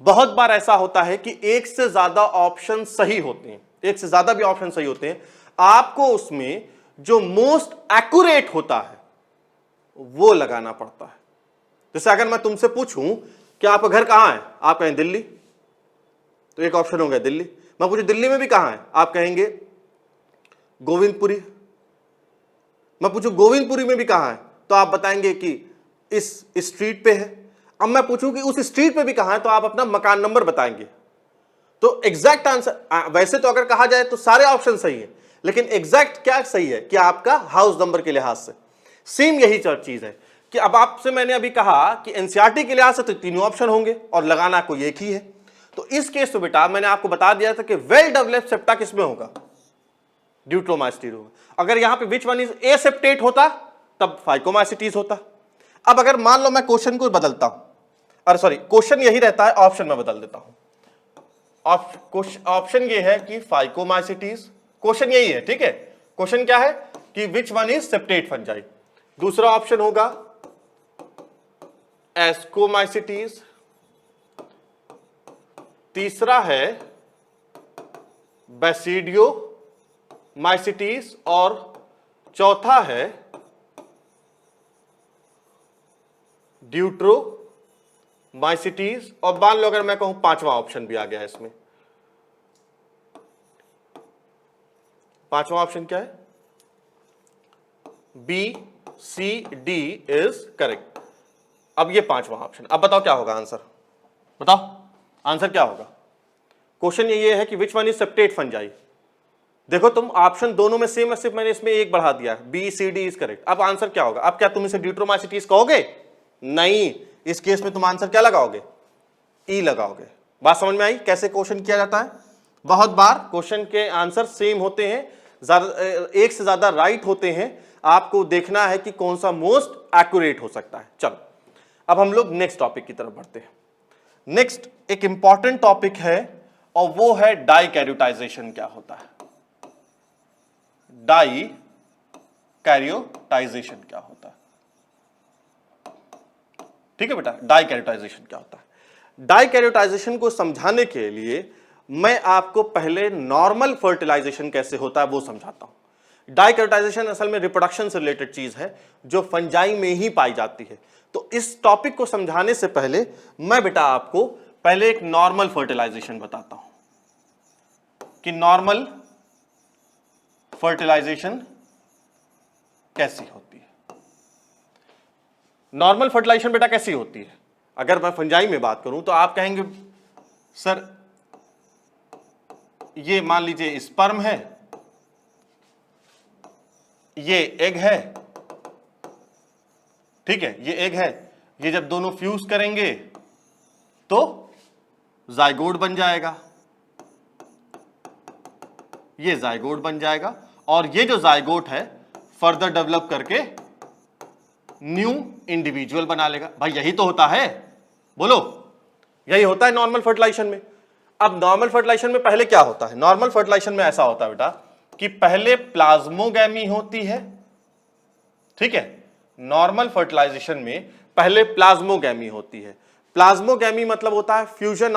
बहुत बार ऐसा होता है कि एक से ज्यादा ऑप्शन सही होते हैं, एक से ज्यादा भी ऑप्शन सही होते हैं। आपको उसमें जो मोस्ट एक्यूरेट होता है वो लगाना पड़ता है। जैसे अगर मैं तुमसे पूछूं कि आपका घर कहां है, आप कहें दिल्ली, तो एक ऑप्शन हो गया दिल्ली। मैं पूछूं दिल्ली में भी कहां है, आप कहेंगे गोविंदपुरी। मैं पूछूं गोविंदपुरी में भी कहां है, तो आप बताएंगे कि इस स्ट्रीट पे है। अब मैं पूछूं कि उस स्ट्रीट पे भी कहां है, तो आप अपना मकान नंबर बताएंगे। तो एग्जैक्ट आंसर, वैसे तो अगर कहा जाए तो सारे ऑप्शन सही है, लेकिन एग्जैक्ट क्या सही है कि आपका हाउस नंबर के लिहाज से। सेम यही चीज है कि अब आपसे मैंने अभी कहा कि एनसीईआरटी के लिहाज से तो तीनों ऑप्शन होंगे और लगाना कोई एक ही है। तो इस केस में बेटा मैंने आपको बता दिया था कि वेल डेवलप्ड सेप्टा किसमें होगा, ड्यूट्रोमाइसिटीज होगा। अगर यहां पे which one is a septate होता तब फाइकोमाइसिटीज होता। अब अगर मान लो मैं क्वेश्चन को बदलता हूं, अरे सॉरी क्वेश्चन यही रहता है, ऑप्शन में बदल देता हूं। ऑप्शन ये है कि फाइकोमाइसिटीज, क्वेश्चन यही है, ठीक है। क्वेश्चन क्या है कि which one is septate fungi. दूसरा ऑप्शन होगा एस्कोमाइसिटीज, तीसरा है बैसिडियोमाइसिटीज और चौथा है ड्यूट्रोमाइसिटीज। और मान लो अगर मैं कहूं पांचवा ऑप्शन भी आ गया है इसमें। पांचवा ऑप्शन क्या है? B C D is correct. अब ये पांचवा ऑप्शन, अब बताओ क्या होगा आंसर, बताओ आंसर क्या होगा। क्वेश्चन ये है कि which one is septate fungi. देखो तुम ऑप्शन दोनों में सेम है, सिर्फ मैंने इसमें एक बढ़ा दिया, B C D is correct. अब आंसर क्या होगा? अब क्या तुम इसे ड्यूट्रोमाइसिटीज कहोगे? नहीं, इस केस में तुम आंसर क्या लगाओगे? ई लगाओगे। बात समझ में आई कैसे क्वेश्चन किया जाता है? बहुत बार क्वेश्चन के आंसर सेम होते हैं, एक से ज्यादा राइट होते हैं, आपको देखना है कि कौन सा मोस्ट एक्यूरेट हो सकता है। चलो अब हम लोग नेक्स्ट टॉपिक की तरफ बढ़ते हैं। नेक्स्ट एक इंपॉर्टेंट टॉपिक है और वो है डाइकैरियोटाइजेशन क्या होता है। डाइकैरियोटाइजेशन क्या होता है, ठीक है बेटा, डाइकैरियोटाइजेशन क्या होता है। डाइकैरियोटाइजेशन को समझाने के लिए मैं आपको पहले नॉर्मल फर्टिलाइजेशन कैसे होता है वो समझाता हूं। डाइकैरियोटाइजेशन असल में रिप्रोडक्शन से रिलेटेड चीज है जो फंजाई में ही पाई जाती है। तो इस टॉपिक को समझाने से पहले मैं बेटा आपको पहले एक नॉर्मल फर्टिलाइजेशन बताता हूं कि नॉर्मल फर्टिलाइजेशन कैसी होती है। नॉर्मल फर्टिलाइजेशन बेटा कैसी होती है? अगर मैं फंजाई में बात करूं तो आप कहेंगे सर ये मान लीजिए स्पर्म है, ये एग है, ठीक है, ये एग है, ये जब दोनों फ्यूज करेंगे तो जाइगोट बन जाएगा, ये जाइगोट बन जाएगा और ये जो जाइगोट है फर्दर डेवलप करके न्यू इंडिविजुअल बना लेगा। भाई यही तो होता है, बोलो यही होता है नॉर्मल फर्टिलाइजेशन में। अब नॉर्मल फर्टिलाइजेशन में पहले क्या होता है? नॉर्मल फर्टिलाइजेशन में ऐसा होता है बेटा कि पहले प्लाज्मोगैमी होती है, ठीक है। नॉर्मल फर्टिलाइजेशन में पहले प्लाज्मोगैमी होती है। प्लाज्मोगैमी मतलब होता है fusion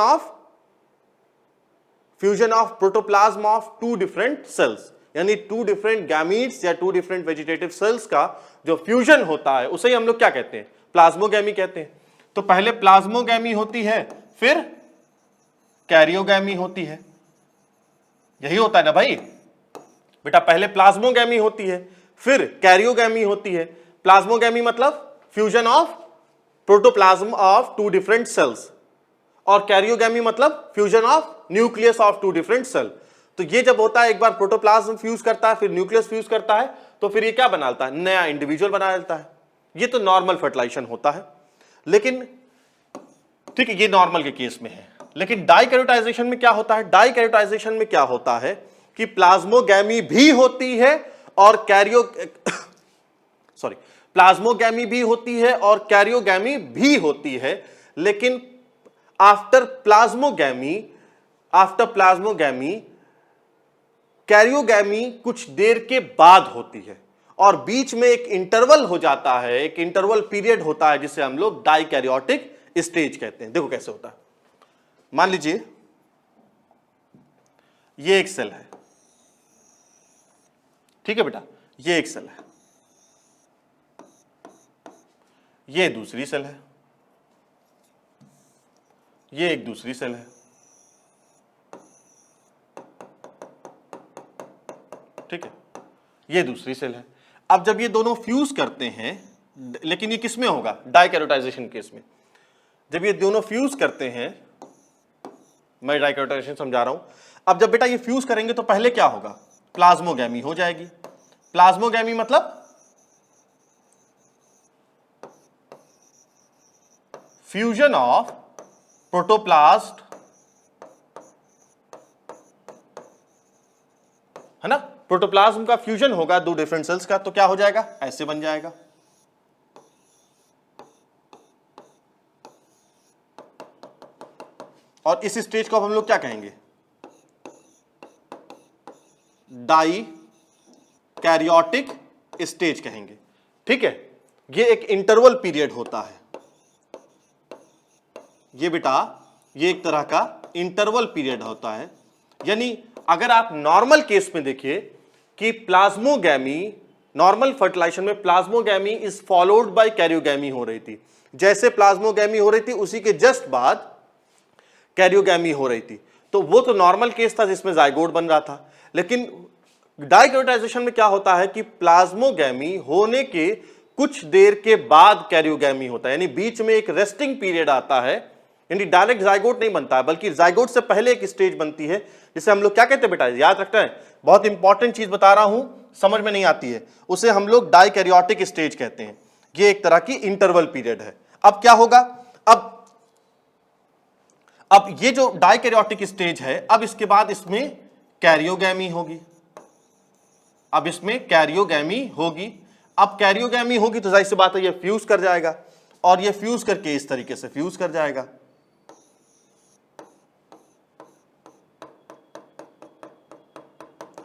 of protoplasm of two different cells, यानी टू डिफरेंट गैमीट्स या टू डिफरेंट वेजिटेटिव सेल्स का जो फ्यूजन होता है उसे ही हम लोग क्या कहते हैं? प्लाज्मोगैमी कहते हैं। तो पहले प्लाज्मोगैमी होती है, फिर कैरियोगैमी होती है। यही होता है ना भाई बेटा, पहले प्लाज्मोगैमी होती है फिर कैरियोगैमी होती है। प्लाज्मोगैमी मतलब fusion of protoplasm of two different cells, और कैरियोगैमी मतलब fusion of nucleus of two different cell. तो ये जब होता है, एक बार प्रोटोप्लाज्म फ्यूज करता है, फिर न्यूक्लियस फ्यूज करता है, तो फिर ये क्या बनाता है, नया इंडिविजुअल बना देता है। ये तो नॉर्मल फर्टिलाइजेशन होता है। लेकिन ठीक है, ये नॉर्मल के केस में है। लेकिन डाइकैरियोटाइजेशन में क्या होता है, डाइकैरियोटाइजेशन में क्या होता है कि प्लाज्मोगैमी भी होती है और प्लाज्मोगैमी भी होती है और कैरियोगैमी भी होती है। लेकिन आफ्टर प्लाज्मोगैमी कैरियोगैमी कुछ देर के बाद होती है और बीच में एक इंटरवल हो जाता है, एक इंटरवल पीरियड होता है जिसे हम लोग डाइकैरियोटिक स्टेज कहते हैं। देखो कैसे होता है। मान लीजिए ये एक सेल है, ठीक है बेटा, ये एक सेल है, ये दूसरी सेल है, ये एक दूसरी सेल है, ठीक है, ये दूसरी सेल है। अब जब ये दोनों फ्यूज करते हैं, लेकिन ये किस में होगा, डाइकैरियोटाइजेशन केस में, जब ये दोनों फ्यूज करते हैं, मैं डाइकैरियोटाइजेशन समझा रहा हूं। अब जब बेटा ये फ्यूज करेंगे तो पहले क्या होगा, प्लाज्मोगैमी हो जाएगी। प्लाज्मोगैमी मतलब फ्यूजन ऑफ प्रोटोप्लास्ट, है ना, प्रोटोप्लाज्म का फ्यूजन होगा दो डिफरेंट सेल्स का, तो क्या हो जाएगा, ऐसे बन जाएगा। और इस स्टेज को हम लोग क्या कहेंगे, डाइकैरियोटिक स्टेज कहेंगे। ठीक है, ये एक इंटरवल पीरियड होता है, ये बेटा ये एक तरह का इंटरवल पीरियड होता है। यानी अगर आप नॉर्मल केस में देखिए कि प्लाज्मोगैमी, नॉर्मल फर्टिलाइजेशन में plasmogamy is followed by karyogamy हो रही थी, जैसे प्लाज्मोगैमी हो रही थी उसी के जस्ट बाद कैरियोगैमी हो रही थी, तो वो तो नॉर्मल केस था जिसमें जाइगोट बन रहा था। लेकिन डाइकैरियोटाइजेशन में क्या होता है कि प्लाज्मोगैमी होने के कुछ देर के बाद कैरियोगैमी होता है, यानी बीच में एक रेस्टिंग पीरियड आता है, यानी डायरेक्ट जाइगोट नहीं बनता है, बल्कि जाइगोट से पहले एक स्टेज बनती है जिसे हम लोग क्या कहते हैं बेटा, याद रखते हैं, बहुत इंपॉर्टेंट चीज बता रहा हूं, समझ में नहीं आती है, उसे हम लोग डाइकैरियोटिक स्टेज कहते हैं। ये एक तरह की इंटरवल पीरियड है। अब क्या होगा, अब ये जो डाइकैरियोटिक स्टेज है, अब इसके बाद इसमें कैरियोगैमी होगी, अब इसमें कैरियोगैमी होगी। अब कैरियोगैमी होगी तो जाहिर सी बात है ये फ्यूज कर जाएगा, और ये फ्यूज करके इस तरीके से फ्यूज कर जाएगा,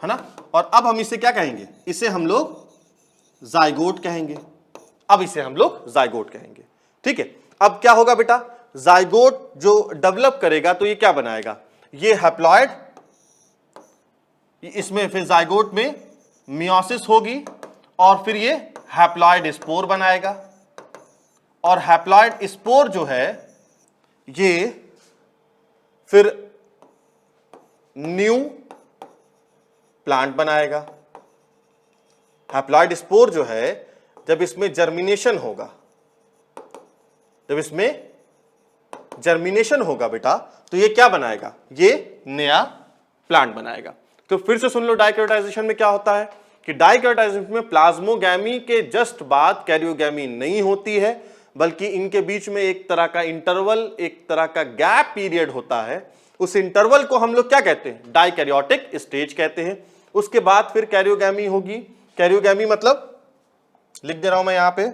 है ना। और अब हम इसे क्या कहेंगे, इसे हम लोग जाइगोट कहेंगे। अब इसे हम लोग जाइगोट कहेंगे, ठीक है। अब क्या होगा बेटा, जाइगोट जो डेवलप करेगा तो ये क्या बनाएगा, ये हैप्लॉइड, इसमें फिर जाइगोट में मियोसिस होगी और फिर ये हैप्लॉइड स्पोर बनाएगा, और हैप्लॉइड स्पोर जो है ये फिर न्यू प्लांट बनाएगा। हैप्लॉइड स्पोर जो है जब इसमें जर्मिनेशन होगा, जब इसमें जर्मिनेशन होगा बेटा, तो ये क्या बनाएगा, ये नया प्लांट बनाएगा। तो फिर से सुन लो, डाइकैरियोटाइजेशन में क्या होता है कि डाइकैरियोटाइजेशन में प्लाज्मोगैमी के जस्ट बाद कैरियोगैमी नहीं होती है, बल्कि इनके बीच में एक तरह का इंटरवल, एक तरह का गैप पीरियड होता है। उस इंटरवल को हम लोग क्या कहते हैं, डाइकैरियोटिक स्टेज कहते हैं। उसके बाद फिर कैरियोगैमी होगी। कैरियोगैमी मतलब लिख दे रहा हूं मैं यहां पे,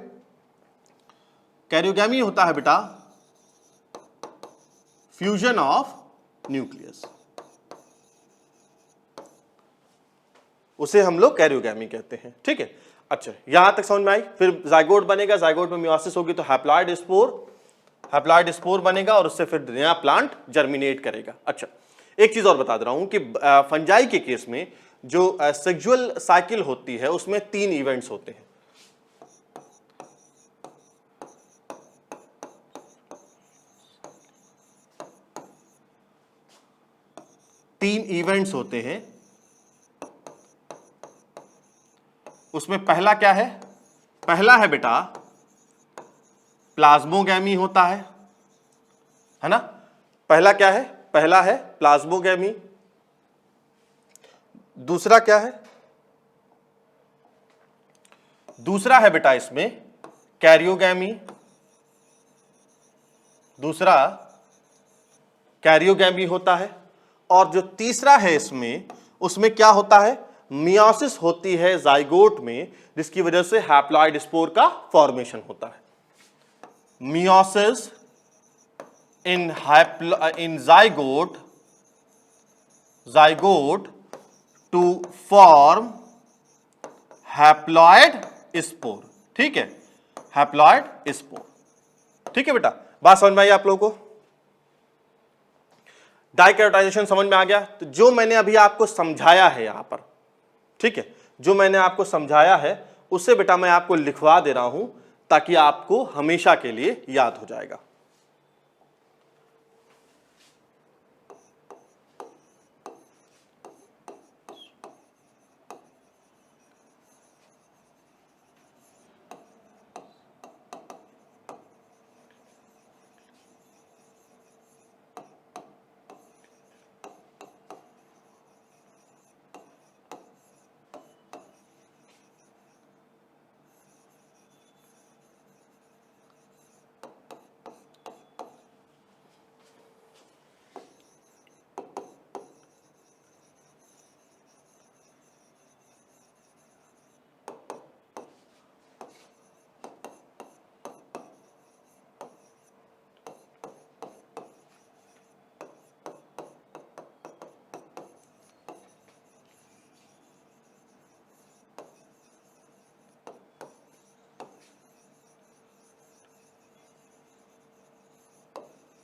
कैरियोगैमी होता है बेटा फ्यूजन ऑफ न्यूक्लियस, उसे हम लोग कैरियोगैमी कहते हैं, ठीक है। अच्छा, यहां तक समझ में आई। फिर जाइगोट बनेगा, जाइगोट में मियोसिस होगी तो हैप्लॉइड स्पोर बनेगा और उससे फिर नया प्लांट जर्मिनेट करेगा। अच्छा, एक चीज और बता दे रहा हूं कि फंजाई के केस में जो सेक्सुअल साइकिल होती है उसमें 3 इवेंट्स होते हैं। होते हैं। उसमें पहला क्या है, पहला है बेटा प्लाज्मोगैमी होता है ना। पहला क्या है? पहला है प्लाज्मोगैमी, दूसरा क्या है? दूसरा है बेटा इसमें कैरियोगैमी, दूसरा कैरियोगैमी होता है। और जो तीसरा है इसमें, उसमें क्या होता है? मियोसिस होती है जाइगोट में, जिसकी वजह से हैप्लॉइड स्पोर का फॉर्मेशन होता है। Meiosis in zygote to form haploid spore. ठीक है, हैप्लॉइड स्पोर। ठीक है बेटा, बात समझ में आई आप लोगों को? डाइकैरोटाइजेशन समझ में आ गया? तो जो मैंने अभी आपको समझाया है यहां पर, ठीक है, जो मैंने आपको समझाया है उसे बेटा मैं आपको लिखवा दे रहा हूं, ताकि आपको हमेशा के लिए याद हो जाएगा।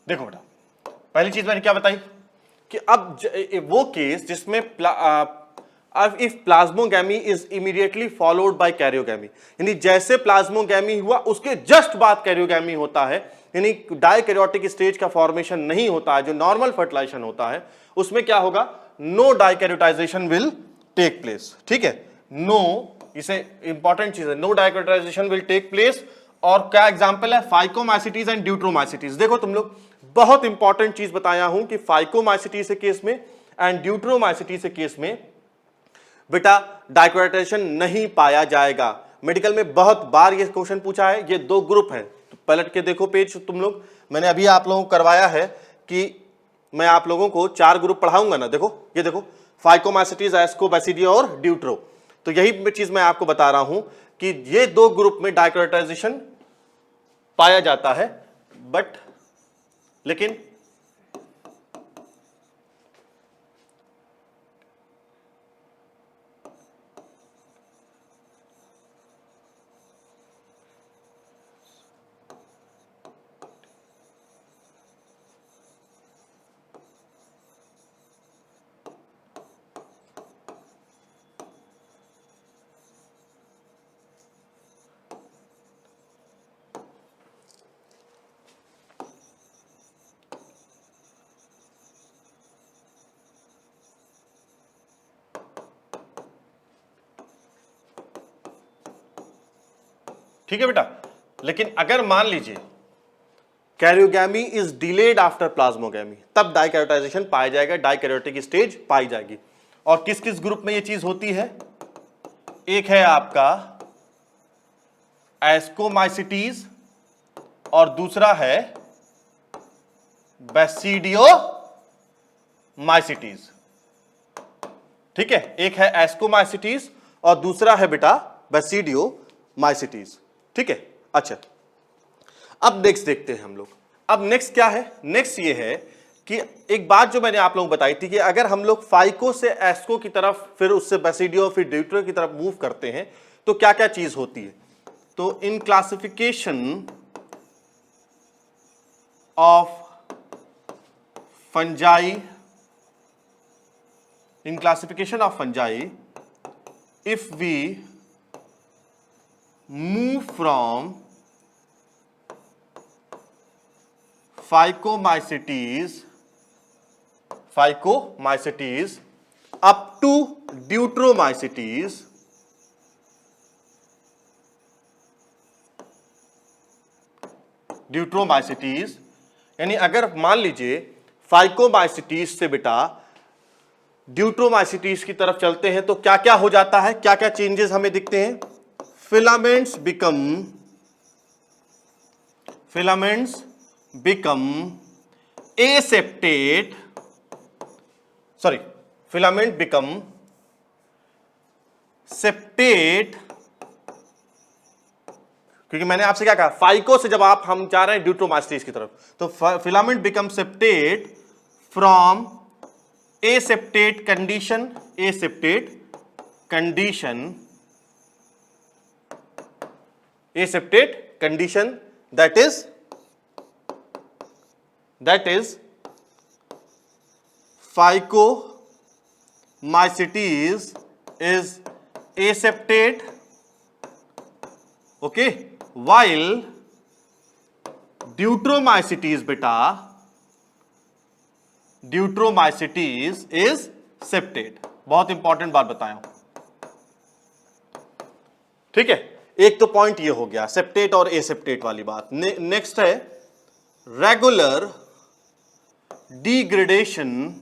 देखो बेटा, पहली चीज मैंने क्या बताई कि अब वो केस जिसमें if plasmogamy is immediately followed by karyogamy, यानी जैसे प्लाज्मोगैमी हुआ उसके जस्ट बाद कैरियोगैमी होता है, यानी डाइकैरियोटिक स्टेज का फॉर्मेशन नहीं होता है, जो नॉर्मल फर्टिलाइजेशन होता है, उसमें क्या होगा? No dikaryotization will take place. ठीक है, नो, इसे इंपॉर्टेंट चीज है, no dikaryotization will take place. और क्या एग्जांपल है? Phycomycetes and deuteromycetes. देखो तुम लोग, बहुत इंपॉर्टेंट चीज बताया हूं कि फाइकोमाइसिटीज के केस में एंड ड्यूट्रोमाइसिटीज के केस में बेटा डाइकैरियोटाइजेशन नहीं पाया जाएगा। मेडिकल में बहुत बार ये क्वेश्चन पूछा है। ये दो ग्रुप है, तो पलट के देखो पेज तुम लोग, मैंने अभी आप लोगों को करवाया है कि मैं आप लोगों को 4 ग्रुप पढ़ाऊंगा ना। देखो ये देखो, फाइकोमाइसिटीज, एस्को, बैसिडिया और ड्यूट्रो। तो यही चीज मैं आपको बता रहा हूं कि ये 2 ग्रुप में डाइकैरियोटाइजेशन पाया जाता है, बट लेकिन ठीक है बेटा, लेकिन अगर मान लीजिए karyogamy is delayed after plasmogamy, तब डाइकैरियोटाइजेशन पाया जाएगा, डाइकैरियोटिक स्टेज पाई जाएगी। और किस किस ग्रुप में ये चीज होती है? एक है आपका एस्कोमाइसिटीज और दूसरा है बैसिडियोमाइसिटीज। ठीक है, एक है एस्कोमाइसिटीज और दूसरा है बेटा बैसिडियोमाइसिटीज। ठीक है, अच्छा, अब नेक्स्ट देखते हैं हम लोग। अब नेक्स्ट क्या है? नेक्स्ट ये है कि एक बात जो मैंने आप लोगों को बताई थी कि अगर हम लोग फाइको से एस्को की तरफ, फिर उससे बैसिडियो, फिर ड्यूट्रो की तरफ मूव करते हैं, तो क्या क्या चीज होती है? तो in classification of fungi, in classification of fungi, if we move from Phycomycetes up to Deuteromycetes, यानी अगर मान लीजिए फाइकोमाइसिटीज से बेटा ड्यूट्रोमाइसिटीज की तरफ चलते हैं तो क्या क्या हो जाता है, क्या क्या चेंजेस हमें दिखते हैं? Filaments become aseptate, sorry, filament become septate, क्योंकि मैंने आपसे क्या कहा, फाइको से जब हम जा रहे हैं ड्यूट्रोमाइसिटीज की तरफ, तो filament become septate from aseptate condition, that is phycomycetes is aseptate, okay, while deuteromycetes is septate. बहुत इंपॉर्टेंट बात बताया हूं, ठीक है। एक तो पॉइंट ये हो गया सेप्टेट और एसेप्टेट वाली बात। नेक्स्ट है regular degradation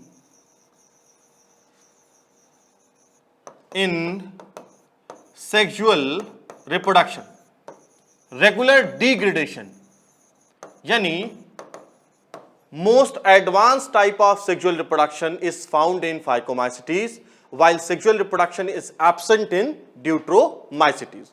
in sexual reproduction. Regular degradation यानी most advanced type of sexual reproduction is found in Phycomycetes while sexual reproduction is absent in Deuteromycetes।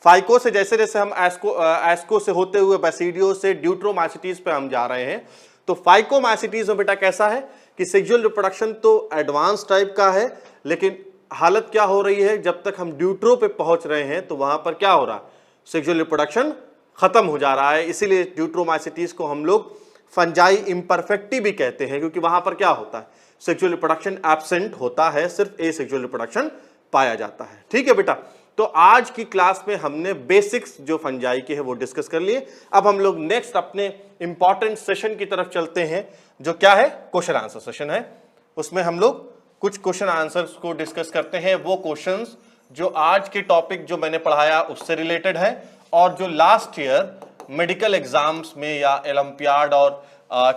Phyco से जैसे जैसे हम एस्को से होते हुए बेसिडियो से ड्यूट्रोमाइसिटीज पे हम जा रहे हैं, तो फाइकोमाइसिटीज में बेटा कैसा है कि सेक्सुअल रिप्रोडक्शन तो एडवांस टाइप का है, लेकिन हालत क्या हो रही है, जब तक हम ड्यूट्रो पे पहुंच रहे हैं तो वहां पर क्या हो रहा है, सेक्सुअल रिप्रोडक्शन खत्म हो जा रहा है। इसीलिए ड्यूट्रोमाइसिटीज को हम लोग फंजाई इम्परफेक्टी भी कहते हैं, क्योंकि वहां पर क्या होता है, सेक्सुअल रिप्रोडक्शन एब्सेंट होता है, सिर्फ एसेक्सुअल रिप्रोडक्शन पाया जाता है। ठीक है बेटा, तो आज की क्लास में हमने बेसिक्स जो फंजाई के हैं वो डिस्कस कर लिए। अब हम लोग नेक्स्ट अपने इंपॉर्टेंट सेशन की तरफ चलते हैं, जो क्या है, क्वेश्चन आंसर सेशन है। उसमें हम लोग कुछ क्वेश्चन आंसर्स को डिस्कस करते हैं, वो क्वेश्चंस जो आज के टॉपिक जो मैंने पढ़ाया उससे रिलेटेड है, और जो लास्ट ईयर मेडिकल एग्जाम्स में या ओलंपियाड और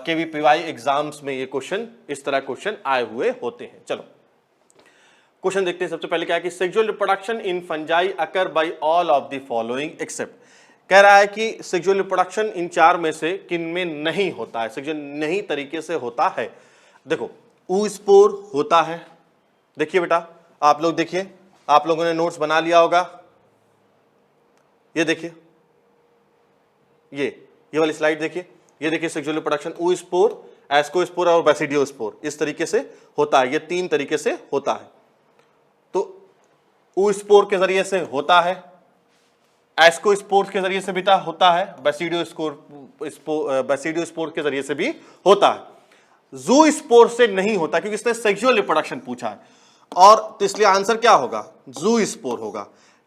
केवीपीवाई एग्जाम्स में ये क्वेश्चन, इस तरह क्वेश्चन आए हुए होते हैं। चलो क्वेश्चन देखते हैं। सबसे पहले क्या है कि sexual reproduction in fungi occur by all of the following except. कह रहा है कि सेक्सुअल रिप्रोडक्शन इन चार में से किन में नहीं होता है, सेक्सुअल नहीं तरीके से होता है। देखो ऊस्पोर होता है, देखिए बेटा आप लोग देखिए, आप लोगों ने नोट्स बना लिया होगा, ये देखिए, ये वाली स्लाइड देखिए, ये देखिए सेक्सुअल रिप्रोडक्शन ऊस्पोर, एस्कोस्पोर और बेसिडियोस्पोर, इस तरीके से होता है, ये तीन तरीके से होता है। तो ऊस्पोर के जरिए से होता है, एस्कोस्पोर के जरिए से भी होता है, बेसिडियोस्पोर के जरिए से भी होता है। ज़ूस्पोर से नहीं होता क्योंकि इसने सेक्सुअल रिप्रोडक्शन पूछा है, और तो इसलिए आंसर क्या होगा, ज़ूस्पोर होगा।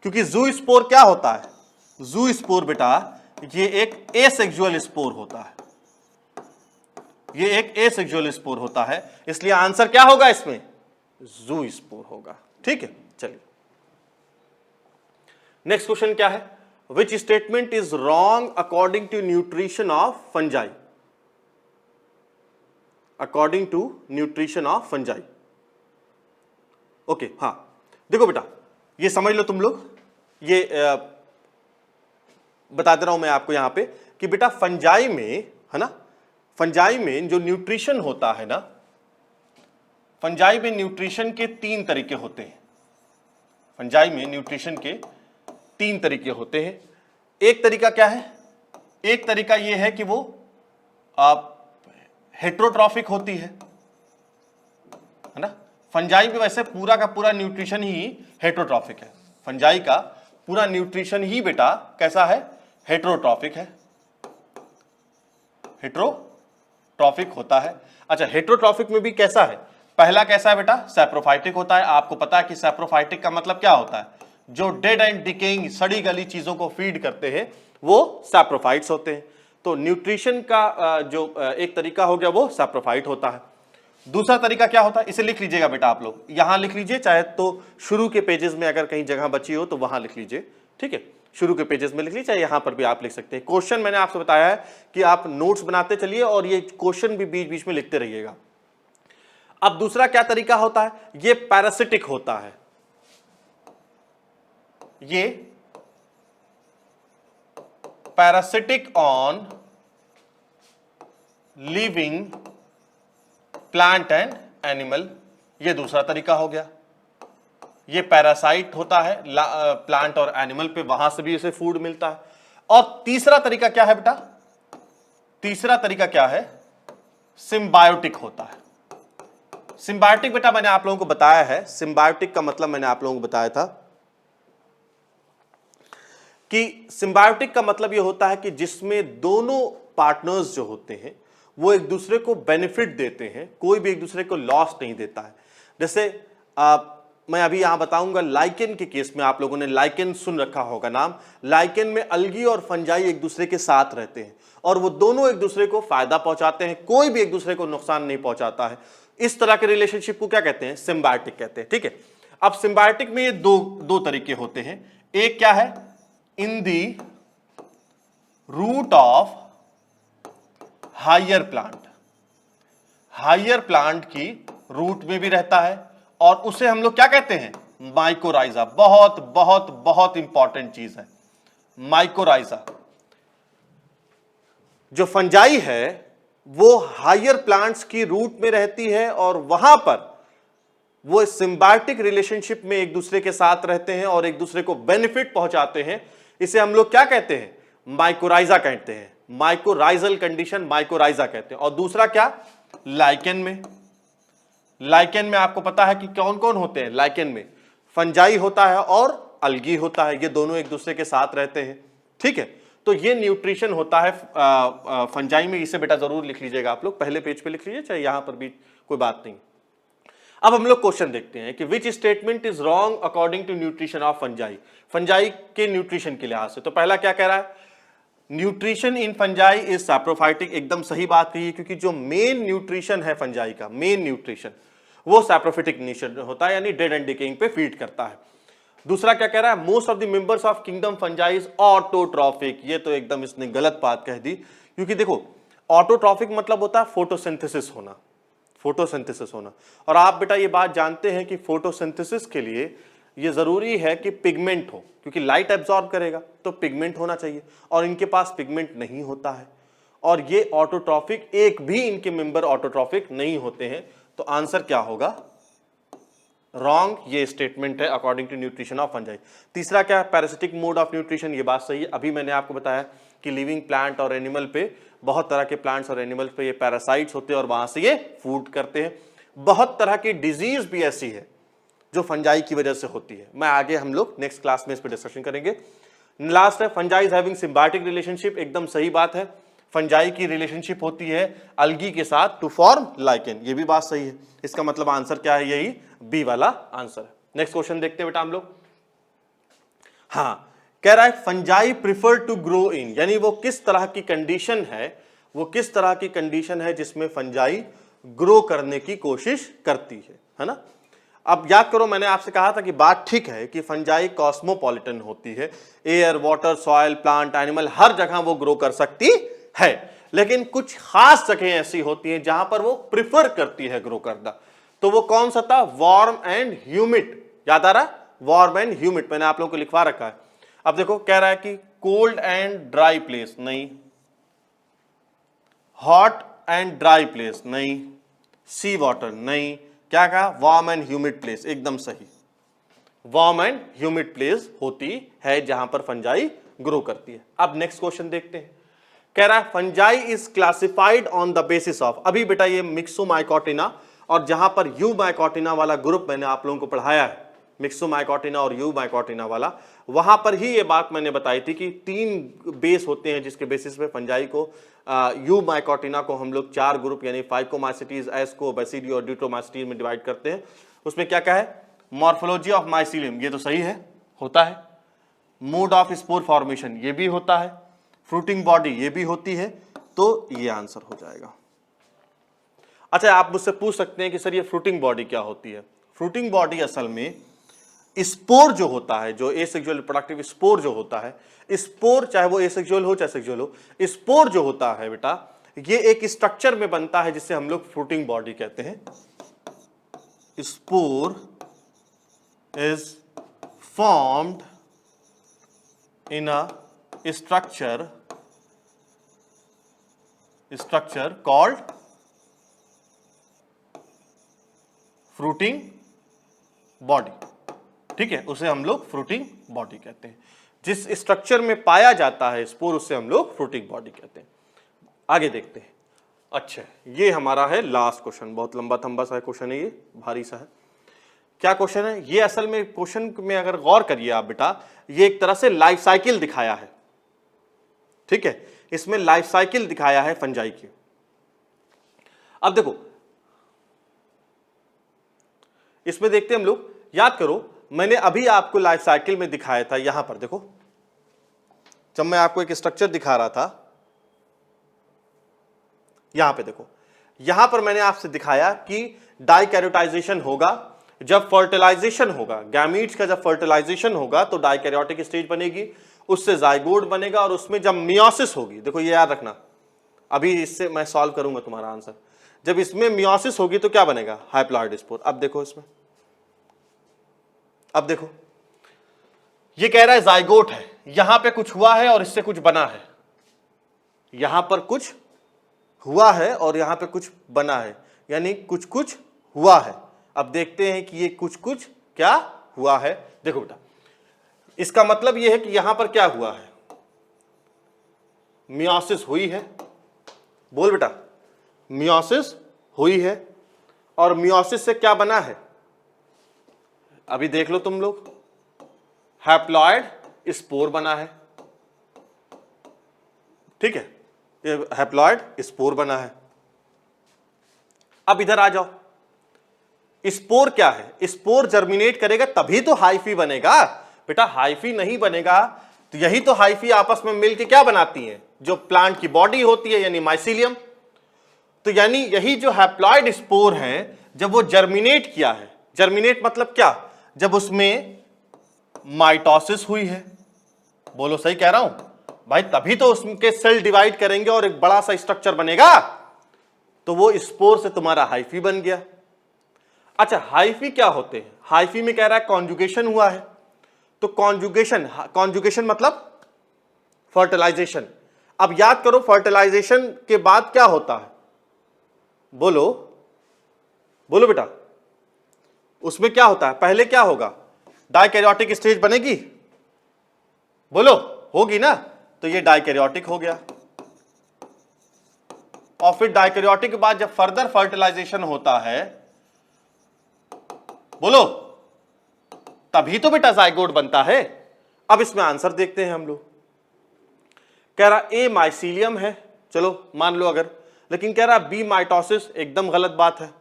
क्योंकि ज़ूस्पोर क्या होता है, ज़ूस्पोर बेटा ये एक एसेक्सुअल स्पोर होता है, ये एक एसेक्सुअल स्पोर होता है, इसलिए आंसर क्या होगा इसमें, ज़ूस्पोर होगा। ठीक है, चलिए नेक्स्ट क्वेश्चन क्या है, which statement is wrong according to nutrition of fungi, according to nutrition of fungi. Okay, हाँ देखो बेटा ये समझ लो तुम लोग, ये बता दे रहा हूं मैं आपको यहां पे कि बेटा फंजाई में है ना, फंजाई में जो न्यूट्रिशन होता है ना, फंजाई में न्यूट्रिशन के तीन तरीके होते हैं। फंजाई में न्यूट्रिशन के तीन तरीके होते हैं। एक तरीका क्या है, एक तरीका यह है कि वो हेट्रोट्रॉफिक होती है ना। फंजाई में वैसे पूरा का पूरा न्यूट्रिशन ही हेट्रोट्रॉफिक है, फंजाई का पूरा न्यूट्रिशन ही बेटा कैसा है, हेट्रोट्रॉफिक है, हेट्रोट्रॉफिक होता है। अच्छा हेट्रोट्रॉफिक में भी कैसा है, पहला कैसा है बेटा, सैप्रोफाइटिक होता है। आपको पता है कि सैप्रोफाइटिक का मतलब क्या होता है, जो डेड एंड डिकेइंग सड़ी गली चीजों को फीड करते हैं वो सैप्रोफाइट्स होते हैं। तो न्यूट्रिशन का जो एक तरीका हो गया वो सैप्रोफाइट होता है। दूसरा तरीका क्या होता है, इसे लिख लीजिएगा बेटा, आप लोग यहां लिख लीजिए, चाहे तो शुरू के पेजेस में अगर कहीं जगह बची हो तो वहां लिख लीजिए, ठीक है। शुरू के पेजेस में लिख लीजिए, चाहे यहां पर भी आप लिख सकते हैं। क्वेश्चन मैंने आपसे बताया है कि आप नोट्स बनाते चलिए और ये क्वेश्चन भी बीच बीच में लिखते रहिएगा। अब दूसरा क्या तरीका होता है, ये पैरासिटिक होता है, ये parasitic on living plant and animal, ये दूसरा तरीका हो गया। ये पैरासाइट होता है प्लांट और एनिमल पे, वहां से भी इसे फूड मिलता है। और तीसरा तरीका क्या है बेटा, तीसरा तरीका क्या है, सिम्बायोटिक होता है। सिम्बायोटिक बेटा मैंने आप लोगों को बताया है, सिम्बायोटिक का मतलब मैंने आप लोगों को बताया था कि सिम्बायोटिक का मतलब यह होता है कि जिसमें दोनों पार्टनर्स जो होते हैं वो एक दूसरे को बेनिफिट देते हैं, कोई भी एक दूसरे को लॉस नहीं देता है। जैसे मैं अभी यहां बताऊंगा, लाइकेन के केस में आप लोगों ने लाइकेन सुन रखा होगा नाम। लाइकेन में अलगी और फंजाई एक दूसरे के साथ रहते हैं और वो दोनों एक दूसरे को फायदा पहुंचाते हैं, कोई भी एक दूसरे को नुकसान नहीं पहुंचाता है। इस तरह के रिलेशनशिप को क्या कहते हैं, सिम्बायोटिक कहते हैं। ठीक है, अब सिम्बायोटिक में ये दो तरीके होते हैं। एक क्या है, in the root of higher plant, higher plant की रूट में भी रहता है और उसे हम लोग क्या कहते हैं, माइकोराइजा। बहुत बहुत बहुत इंपॉर्टेंट चीज है माइकोराइजा। जो फंजाई है वो हायर प्लांट्स की रूट में रहती है और वहां पर वो सिम्बायोटिक रिलेशनशिप में एक दूसरे के साथ रहते हैं और एक दूसरे को बेनिफिट पहुंचाते हैं। इसे हम लोग क्या कहते हैं, माइकोराइजा कहते हैं, माइकोराइजल कंडीशन माइकोराइजा कहते हैं। और दूसरा क्या, लाइकेन में, लाइकेन में आपको पता है कि कौन कौन होते हैं, लाइकेन में फंजाई होता है और अलगी होता है, ये दोनों एक दूसरे के साथ रहते हैं। ठीक है, तो ये न्यूट्रिशन होता है फंजाई में। इसे बेटा जरूर लिख लीजिएगा आप लोग, पहले पेज पे लिख लीजिए, चाहे यहां पर भी कोई बात नहीं। अब हम लोग क्वेश्चन देखते हैं कि which statement is wrong according to nutrition of fungi, fungi के न्यूट्रिशन के लिहाज से। तो पहला क्या कह रहा है, nutrition in fungi is saprophytic, एकदम सही बात कही है, क्योंकि जो मेन न्यूट्रिशन है फंजाई का, मेन न्यूट्रिशन वो सैप्रोफिटिक नेचर होता है, यानी डेड एंड डिकेइंग पे फीड करता है। दूसरा क्या कह रहा है, most of the members of kingdom fungi is autotrophic, ये तो एकदम इसने गलत बात कह दी, क्योंकि देखो ऑटोट्रॉफिक मतलब होता है फोटोसिंथेसिस होना, फोटोसिंथेसिस होना। और आप बेटा ये बात जानते हैं कि फोटोसिंथेसिस के लिए ये जरूरी है कि पिगमेंट हो, क्योंकि लाइट एब्जॉर्ब करेगा तो पिगमेंट होना चाहिए, और इनके पास पिगमेंट नहीं होता है और ये ऑटोट्रॉफिक, एक भी इनके मेंबर ऑटोट्रॉफिक नहीं होते हैं। तो आंसर क्या होगा, रॉन्ग, ये स्टेटमेंट है according to nutrition of fungi. तीसरा क्या है, पैरासिटिक मोड ऑफ न्यूट्रिशन, ये बात सही है। अभी मैंने आपको बताया कि लिविंग प्लांट और एनिमल पे, बहुत तरह के प्लांट्स और एनिमल्स पे ये पैरासाइट्स होते हैं और वहां से ये फूड करते हैं। बहुत तरह की डिजीज भी ऐसी है जो फंजाई की वजह से होती है, मैं आगे हम लोग नेक्स्ट क्लास में इस पर डिस्कशन करेंगे। लास्ट है, fungi is having symbiotic relationship, एकदम सही बात है, फंजाई की रिलेशनशिप होती है अलगी के साथ टू फॉर्म लाइकेन, ये भी बात सही है। इसका मतलब आंसर क्या है, यही बी वाला आंसर है। नेक्स्ट क्वेश्चन देखते हैं बेटा हम लोग। हाँ, कह रहा है fungi prefer to grow in, यानी वो किस तरह की कंडीशन है, वो किस तरह की कंडीशन है जिसमें फंजाई ग्रो करने की कोशिश करती है ना। अब याद करो, मैंने आपसे कहा था कि बात ठीक है कि फंजाई कॉस्मोपॉलिटन होती है, air water soil plant animal हर जगह वो ग्रो कर सकती है, लेकिन कुछ खास जगह ऐसी होती हैं जहां पर वो प्रिफर करती है ग्रो करना। तो वो कौन सा था, वार्म एंड ह्यूमिड, याद आ रहा है, वार्म एंड ह्यूमिड मैंने आप लोगों को लिखवा रखा है। अब देखो कह रहा है कि कोल्ड एंड ड्राई प्लेस नहीं, हॉट एंड ड्राई प्लेस नहीं, सी वाटर नहीं, क्या कहा, वार्म एंड ह्यूमिड प्लेस, एकदम सही, वार्म एंड ह्यूमिड प्लेस होती है जहां पर फंजाई ग्रो करती है। अब नेक्स्ट क्वेश्चन देखते हैं, कह रहा है fungi is classified on the basis of, अभी बेटा ये मिक्सोमाइकोटिना और जहां पर यूमाइकोटिना वाला ग्रुप मैंने आप लोगों को पढ़ाया है, मिक्सोमाइकोटिना और यूमाइकोटिना वाला, वहां पर ही ये बात मैंने बताई थी कि 3 बेस होते हैं जिसके बेसिस पे फंजाई को, यूमाइकोटिना को हम लोग 4 ग्रुप यानी फाइकोमाइसिटीज, एस्को, बेसिडी और ड्यूटोमाइसिटीज में डिवाइड करते हैं। उसमें क्या क्या है, मॉर्फोलॉजी ऑफ माइसीलियम, ये तो सही है, होता है, मोड ऑफ स्पोर फॉर्मेशन ये भी होता है, फ्रूटिंग बॉडी ये भी होती है, तो ये आंसर हो जाएगा। अच्छा, आप मुझसे पूछ सकते हैं कि सर ये फ्रूटिंग बॉडी क्या होती है। फ्रूटिंग बॉडी असल में स्पोर जो होता है, जो एसेक्सुअल रिप्रोडक्टिव स्पोर जो होता है, स्पोर चाहे वो एसेक्सुअल हो चाहे सेक्सुअल हो, स्पोर जो होता है बेटा ये एक स्ट्रक्चर में बनता है जिसे हम लोग फ्रूटिंग बॉडी कहते हैं। Spore is formed in a structure called fruiting body. ठीक है, उसे हम लोग फ्रूटिंग बॉडी कहते हैं। जिस स्ट्रक्चर में पाया जाता है स्पोर उसे हम लोग फ्रूटिंग बॉडी कहते हैं। आगे देखते हैं। अच्छा, ये हमारा है लास्ट क्वेश्चन, बहुत लंबा थंबा सा क्वेश्चन है, ये भारी सा है। क्या क्वेश्चन है ये? असल में क्वेश्चन में अगर गौर करिए आप बेटा, ये एक तरह से लाइफ साइकिल दिखाया है। ठीक है, इसमें लाइफ साइकिल दिखाया है फंजाई की। अब देखो इसमें देखते हैं हम लोग, याद करो मैंने अभी आपको लाइफ साइकिल में दिखाया था। यहां पर देखो, जब मैं आपको एक स्ट्रक्चर दिखा रहा था, यहां पे देखो, यहां पर मैंने आपसे दिखाया कि डाइकैरियोटाइजेशन होगा जब फर्टिलाइजेशन होगा, गैमीट्स का जब फर्टिलाइजेशन होगा तो डाइकैरियोटिक स्टेज बनेगी, उससे जाइगोट बनेगा, और उसमें जब मियोसिस होगी, देखो ये याद रखना, अभी इससे मैं सॉल्व करूंगा तुम्हारा आंसर, जब इसमें मियोसिस होगी तो क्या बनेगा? हाइप्लॉइड स्पोर। अब देखो इसमें, अब देखो ये कह रहा है जाइगोट है, यहां पे कुछ हुआ है और इससे कुछ बना है, यहां पर कुछ हुआ है और यहां पे कुछ बना है, यानी कुछ कुछ हुआ है। अब देखते हैं कि ये कुछ कुछ क्या हुआ है। देखो बेटा, इसका मतलब ये है कि यहां पर क्या हुआ है? मियोसिस हुई है। बोल बेटा, मियोसिस हुई है, और मियोसिस से क्या बना है? अभी देख लो तुम लोग, हैप्लॉइड स्पोर बना है। ठीक है, ये हैप्लॉइड स्पोर बना है। अब इधर आ जाओ, स्पोर क्या है? स्पोर जर्मिनेट करेगा तभी तो हाइफी बनेगा बेटा, हाइफी नहीं बनेगा तो यही तो हाइफी आपस में मिलके क्या बनाती हैं? जो प्लांट की बॉडी होती है, यानी माइसीलियम। तो यानी यही जो हैप्लॉइड स्पोर है, जब वो जर्मिनेट किया है, जर्मिनेट मतलब क्या? जब उसमें माइटोसिस हुई है। बोलो सही कह रहा हूं भाई, तभी तो उसके सेल डिवाइड करेंगे और एक बड़ा सा स्ट्रक्चर बनेगा, तो वो स्पोर से तुम्हारा हाइफी बन गया। अच्छा, हाइफी क्या होते हैं? हाइफी में कह रहा है कॉन्जुगेशन हुआ है, तो कॉन्जुगेशन मतलब फर्टिलाइजेशन। अब याद करो फर्टिलाइजेशन के बाद क्या होता है? बोलो बोलो बेटा, उसमें क्या होता है? पहले क्या होगा? डाइकैरियोटिक स्टेज बनेगी। बोलो, होगी ना? तो ये डाइकैरियोटिक हो गया, और फिर डाइकैरियोटिक के बाद जब फर्दर फर्टिलाइजेशन होता है, बोलो, तभी तो बेटा जाइगोट बनता है। अब इसमें आंसर देखते हैं हम लोग। कह रहा ए माइसीलियम है, चलो मान लो अगर, लेकिन कह रहा बी माइटोसिस, एकदम गलत बात है,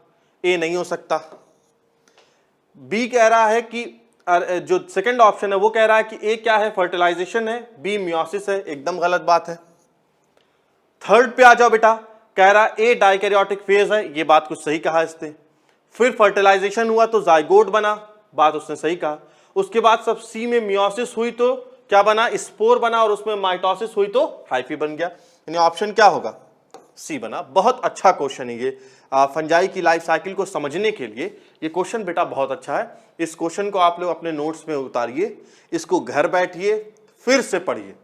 ए नहीं हो सकता। बी कह रहा है कि जो सेकंड ऑप्शन है वो कह रहा है कि ए क्या है? फर्टिलाइजेशन है, बी मियोसिस है, एकदम गलत बात है। थर्ड पे आ जाओ बेटा, कह रहा ए डाइकैरियोटिक फेज है, ये बात कुछ सही कहा इसने। फिर फर्टिलाइजेशन हुआ तो जाइगोट बना, बात उसने सही कहा। उसके बाद सब सी में मियोसिस हुई तो क्या बना? स्पोर बना, और उसमें माइटोसिस हुई तो हाइफी बन गया, यानी ऑप्शन क्या होगा? सी बना। बहुत अच्छा क्वेश्चन है ये, फंजाई की लाइफ साइकिल को समझने के लिए ये क्वेश्चन बेटा बहुत अच्छा है। इस क्वेश्चन को आप लोग अपने नोट्स में उतारिए, इसको घर बैठिए फिर से पढ़िए।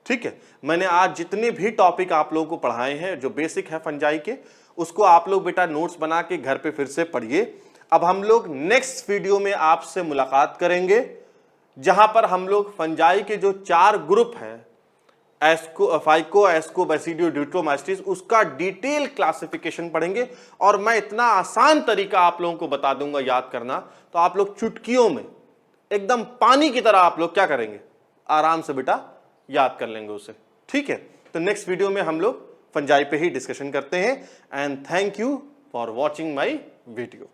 ठीक है, मैंने आज जितने भी टॉपिक आप लोगों को पढ़ाए हैं जो बेसिक है फंजाई के, उसको आप लोग बेटा नोट्स बना के घर पे फिर से पढ़िए। अब हम लोग नेक्स्ट वीडियो में आपसे मुलाकात करेंगे, जहां पर हम लोग फंजाई के जो 4 ग्रुप हैं, फाइको, एस्को, बेसिडियो, ड्यूट्रोमाइस्टिस, उसका डिटेल क्लासिफिकेशन पढ़ेंगे। और मैं इतना आसान तरीका आप लोगों को बता दूंगा याद करना, तो आप लोग चुटकियों में एकदम पानी की तरह आप लोग क्या करेंगे? आराम से बेटा याद कर लेंगे उसे। ठीक है, तो नेक्स्ट वीडियो में हम लोग फंजाई पे ही डिस्कशन करते हैं। And thank you for watching my video.